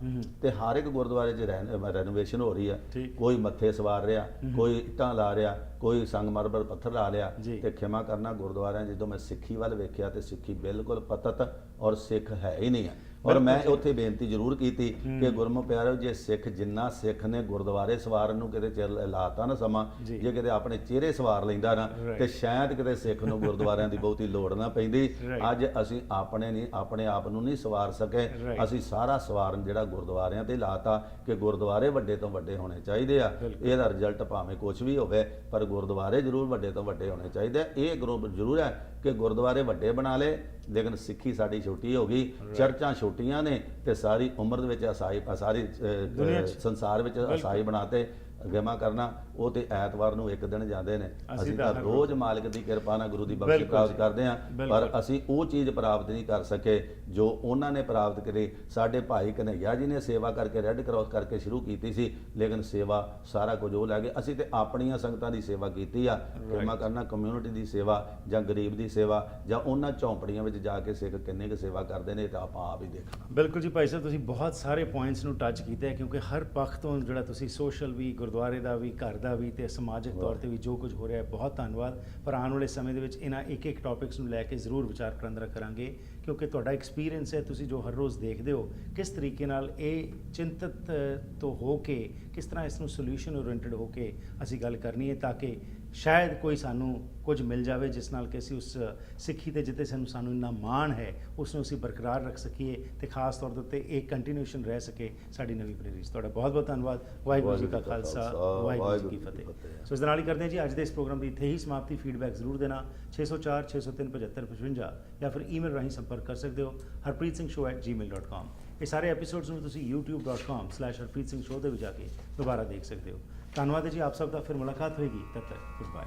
ਤੇ ਹਰ ਇੱਕ ਗੁਰਦੁਆਰੇ 'ਚ ਰੈਨੋਵੇਸ਼ਨ ਹੋ ਰਹੀ ਹੈ।
ਠੀਕ।
ਕੋਈ ਮੱਥੇ ਸਵਾਰ ਰਿਹਾ, ਕੋਈ ਇੱਟਾਂ ਲਾ ਰਿਹਾ, ਕੋਈ ਸੰਗਮਰਮਰ ਪੱਥਰ ਲਾ ਲਿਆ।
ਜੀ।
ਤੇ ਖਿਮਾ ਕਰਨਾ, ਗੁਰਦੁਆਰਿਆਂ ਜਦੋਂ ਮੈਂ ਸਿੱਖੀ ਵੱਲ ਵੇਖਿਆ ਤੇ ਸਿੱਖੀ ਬਿਲਕੁਲ ਪਤਤ ਔਰ ਸਿੱਖ ਹੈ ਹੀ ਨਹੀਂ ਹੈ। ਔਰ ਮੈਂ ਉੱਥੇ ਬੇਨਤੀ ਜ਼ਰੂਰ ਕੀਤੀ ਕਿ ਗੁਰਮੁਖ ਪਿਆਰਿਓ, ਜੇ ਸਿੱਖ ਜਿੰਨਾ ਸਿੱਖ ਨੇ ਗੁਰਦੁਆਰੇ ਸਵਾਰਨ ਨੂੰ ਕਿਤੇ ਚਿਰ ਲਾਤਾ ਨਾ ਸਮਾਂ,
ਜੀ।
ਜੇ ਕਿਤੇ ਆਪਣੇ ਚਿਹਰੇ ਸਵਾਰ ਲੈਂਦਾ ਨਾ, ਤੇ ਸ਼ਾਇਦ ਕਿਤੇ ਸਿੱਖ ਨੂੰ ਗੁਰਦੁਆਰਿਆਂ ਦੀ ਬਹੁਤੀ ਲੋੜ ਨਾ ਪੈਂਦੀ।
Right.
ਅੱਜ ਅਸੀਂ ਆਪਣੇ ਆਪ ਨੂੰ ਨਹੀਂ ਸਵਾਰ ਸਕੇ।
Right.
ਅਸੀਂ ਸਾਰਾ ਸਵਾਰਨ ਜਿਹੜਾ ਗੁਰਦੁਆਰਿਆਂ ਤੇ ਲਾਤਾ ਕਿ ਗੁਰਦੁਆਰੇ ਵੱਡੇ ਤੋਂ ਵੱਡੇ ਹੋਣੇ ਚਾਹੀਦੇ ਆ। ਇਹਦਾ ਰਿਜ਼ਲਟ ਭਾਵੇਂ ਕੁਝ ਵੀ ਹੋਵੇ, ਪਰ ਗੁਰਦੁਆਰੇ ਜ਼ਰੂਰ ਵੱਡੇ ਤੋਂ ਵੱਡੇ ਹੋਣੇ ਚਾਹੀਦੇ ਆ। ਇਹ ਗਰੁੱਪ ਜ਼ਰੂਰ ਹੈ ਕਿ ਗੁਰਦੁਆਰੇ ਵੱਡੇ ਬਣਾ ਲਏ, ਲੇਕਿਨ ਸਿੱਖੀ ਸਾਡੀ ਛੋਟੀ ਹੋ ਗਈ। ਚਰਚਾਂ ਛੋਟੀਆਂ ਨੇ ਤੇ ਸਾਰੀ ਉਮਰ ਦੇ ਵਿੱਚ ਸਾਰੀ
ਦੁਨੀਆ 'ਚ।
ਸੰਸਾਰ ਵਿੱਚ ਅਸਾਈ ਬਣਾਤੇ। ਗੇਮਾਂ ਕਰਨਾ, ਉਹ ਤੇ ਐਤਵਾਰ ਨੂੰ ਇੱਕ ਦਿਨ ਜਾਂਦੇ ਨੇ। ਅਸੀਂ ਤਾਂ ਰੋਜ਼ ਮਾਲਕ ਦੀ ਕਿਰਪਾ ਨਾਲ ਗੁਰੂ ਦੀ ਬਖਸ਼ਿਸ਼
ਬਿਲਕੁਲ
ਪ੍ਰਾਪਤ
ਜੀ।
ਕਰਦੇ ਹਾਂ,
ਬਿਲਕੁਲ।
ਪਰ ਅਸੀਂ ਉਹ ਚੀਜ਼ ਪ੍ਰਾਪਤ ਨਹੀਂ ਕਰ ਸਕੇ ਜੋ ਉਹਨਾਂ ਨੇ ਪ੍ਰਾਪਤ ਕਰੀ। ਸਾਡੇ ਭਾਈ ਕਨ੍ਹਈਆ ਜੀ ਨੇ ਸੇਵਾ ਕਰਕੇ, ਰੈੱਡ ਕਰਾਸ ਕਰਕੇ ਸ਼ੁਰੂ ਕੀਤੀ ਸੀ, ਲੇਕਿਨ ਸੇਵਾ ਸਾਰਾ ਕੁਝ ਉਹ ਲੈ ਗਏ। ਅਸੀਂ ਤੇ ਆਪਣੀਆਂ ਸੰਗਤਾਂ ਦੀ ਸੇਵਾ ਕੀਤੀ ਆ। ਗੇਮਾਂ ਕਰਨਾ ਕਮਿਊਨਿਟੀ ਦੀ ਸੇਵਾ ਜਾਂ ਗਰੀਬ ਦੀ ਸੇਵਾ ਜਾਂ ਉਹਨਾਂ ਝੌਂਪੜੀਆਂ ਵਿੱਚ ਜਾ ਕੇ ਸਿੱਖ ਕਿੰਨੇ ਕੁ ਸੇਵਾ ਕਰਦੇ ਨੇ, ਤਾਂ ਆਪਾਂ ਆਪ ਹੀ ਦੇਖਣਾ।
ਬਿਲਕੁਲ ਜੀ ਭਾਈ ਸਾਹਿਬ, ਤੁਸੀਂ ਬਹੁਤ ਸਾਰੇ ਪੁਆਇੰਟਸ ਨੂੰ ਟੱਚ ਕੀਤਾ ਹੈ, ਕਿਉਂਕਿ ਹਰ ਪੱਖ ਤੋਂ ਜਿਹੜਾ ਤੁਸੀਂ ਸੋਸ਼ਲ ਵੀ, ਗੁਰਦੁਆਰੇ ਦਾ ਵੀ, ਘਰ ਦਾ ਵੀ ਤੇ ਸਮਾਜਿਕ ਤੌਰ ਤੇ ਵੀ ਜੋ ਕੁਝ ਹੋ ਰਿਹਾ ਹੈ, ਬਹੁਤ ਧੰਨਵਾਦ। ਪਰ ਆਉਣ ਵਾਲੇ ਸਮੇਂ ਦੇ ਵਿੱਚ ਇਹਨਾਂ ਇੱਕ ਟੌਪਿਕਸ ਨੂੰ ਲੈ ਕੇ ਜ਼ਰੂਰ ਵਿਚਾਰ ਵਟਾਂਦਰਾ ਕਰਾਂਗੇ, ਕਿਉਂਕਿ ਤੁਹਾਡਾ ਐਕਸਪੀਰੀਅੰਸ ਹੈ, ਤੁਸੀਂ ਜੋ ਹਰ ਰੋਜ਼ ਦੇਖਦੇ ਹੋ, ਕਿਸ ਤਰੀਕੇ ਨਾਲ ਇਹ ਚਿੰਤਤ ਤੋਂ ਹੋ ਕੇ ਕਿਸ ਤਰ੍ਹਾਂ ਇਸ ਨੂੰ ਸੋਲੂਸ਼ਨ ਓਰੀਐਂਟਡ ਹੋ ਕੇ ਅਸੀਂ ਗੱਲ ਕਰਨੀ ਹੈ, ਤਾਂ ਕਿ ਸ਼ਾਇਦ ਕੋਈ ਸਾਨੂੰ ਕੁਝ ਮਿਲ ਜਾਵੇ ਜਿਸ ਨਾਲ ਕਿ ਅਸੀਂ ਉਸ ਸਿੱਖੀ ਤੇ ਜਿੱਤੇ ਸਾਨੂੰ ਇੰਨਾ ਮਾਣ ਹੈ ਉਸ ਨੂੰ ਅਸੀਂ ਬਰਕਰਾਰ ਰੱਖ ਸਕੀਏ, ਤੇ ਖਾਸ ਤੌਰ ਦੇ ਉੱਤੇ ਇਹ ਕੰਟੀਨਿਊਸ਼ਨ ਰਹਿ ਸਕੇ ਸਾਡੀ ਨਵੀਂ ਪੀੜ੍ਹੀ 'ਚ। ਤੁਹਾਡਾ ਬਹੁਤ ਬਹੁਤ ਧੰਨਵਾਦ। ਵਾਹਿਗੁਰੂ ਜੀ ਕਾ ਖਾਲਸਾ, ਵਾਹਿਗੁਰੂ ਜੀ ਕੀ ਫਤਿਹ। ਸੋ ਇਸ ਦੇ ਨਾਲ ਹੀ ਕਰਦੇ ਹਾਂ ਜੀ ਅੱਜ ਦੇ ਇਸ ਪ੍ਰੋਗਰਾਮ ਦੀ ਇੱਥੇ ਹੀ ਸਮਾਪਤੀ। ਫੀਡਬੈਕ ਜ਼ਰੂਰ ਦੇਣਾ 604 603 75 55 ਜਾਂ ਫਿਰ ਈਮੇਲ ਰਾਹੀਂ ਸੰਪਰਕ ਕਰ ਸਕਦੇ ਹੋ harpreetsingh@gmail.com। ਇਹ ਸਾਰੇ ਐਪੀਸੋਡਸ ਨੂੰ ਤੁਸੀਂ youtube.com/harpreetsingh show ਦੇ ਵਿੱਚ ਜਾ ਕੇ ਦੁਬਾਰਾ ਦੇਖ ਸਕਦੇ ਹੋ। ਧੰਨਵਾਦ ਹੈ ਜੀ ਆਪ ਸਭ ਦਾ। ਫਿਰ ਮੁਲਾਕਾਤ ਹੋਏਗੀ, ਤਦ ਤੱਕ ਗੁੱਡ ਬਾਏ।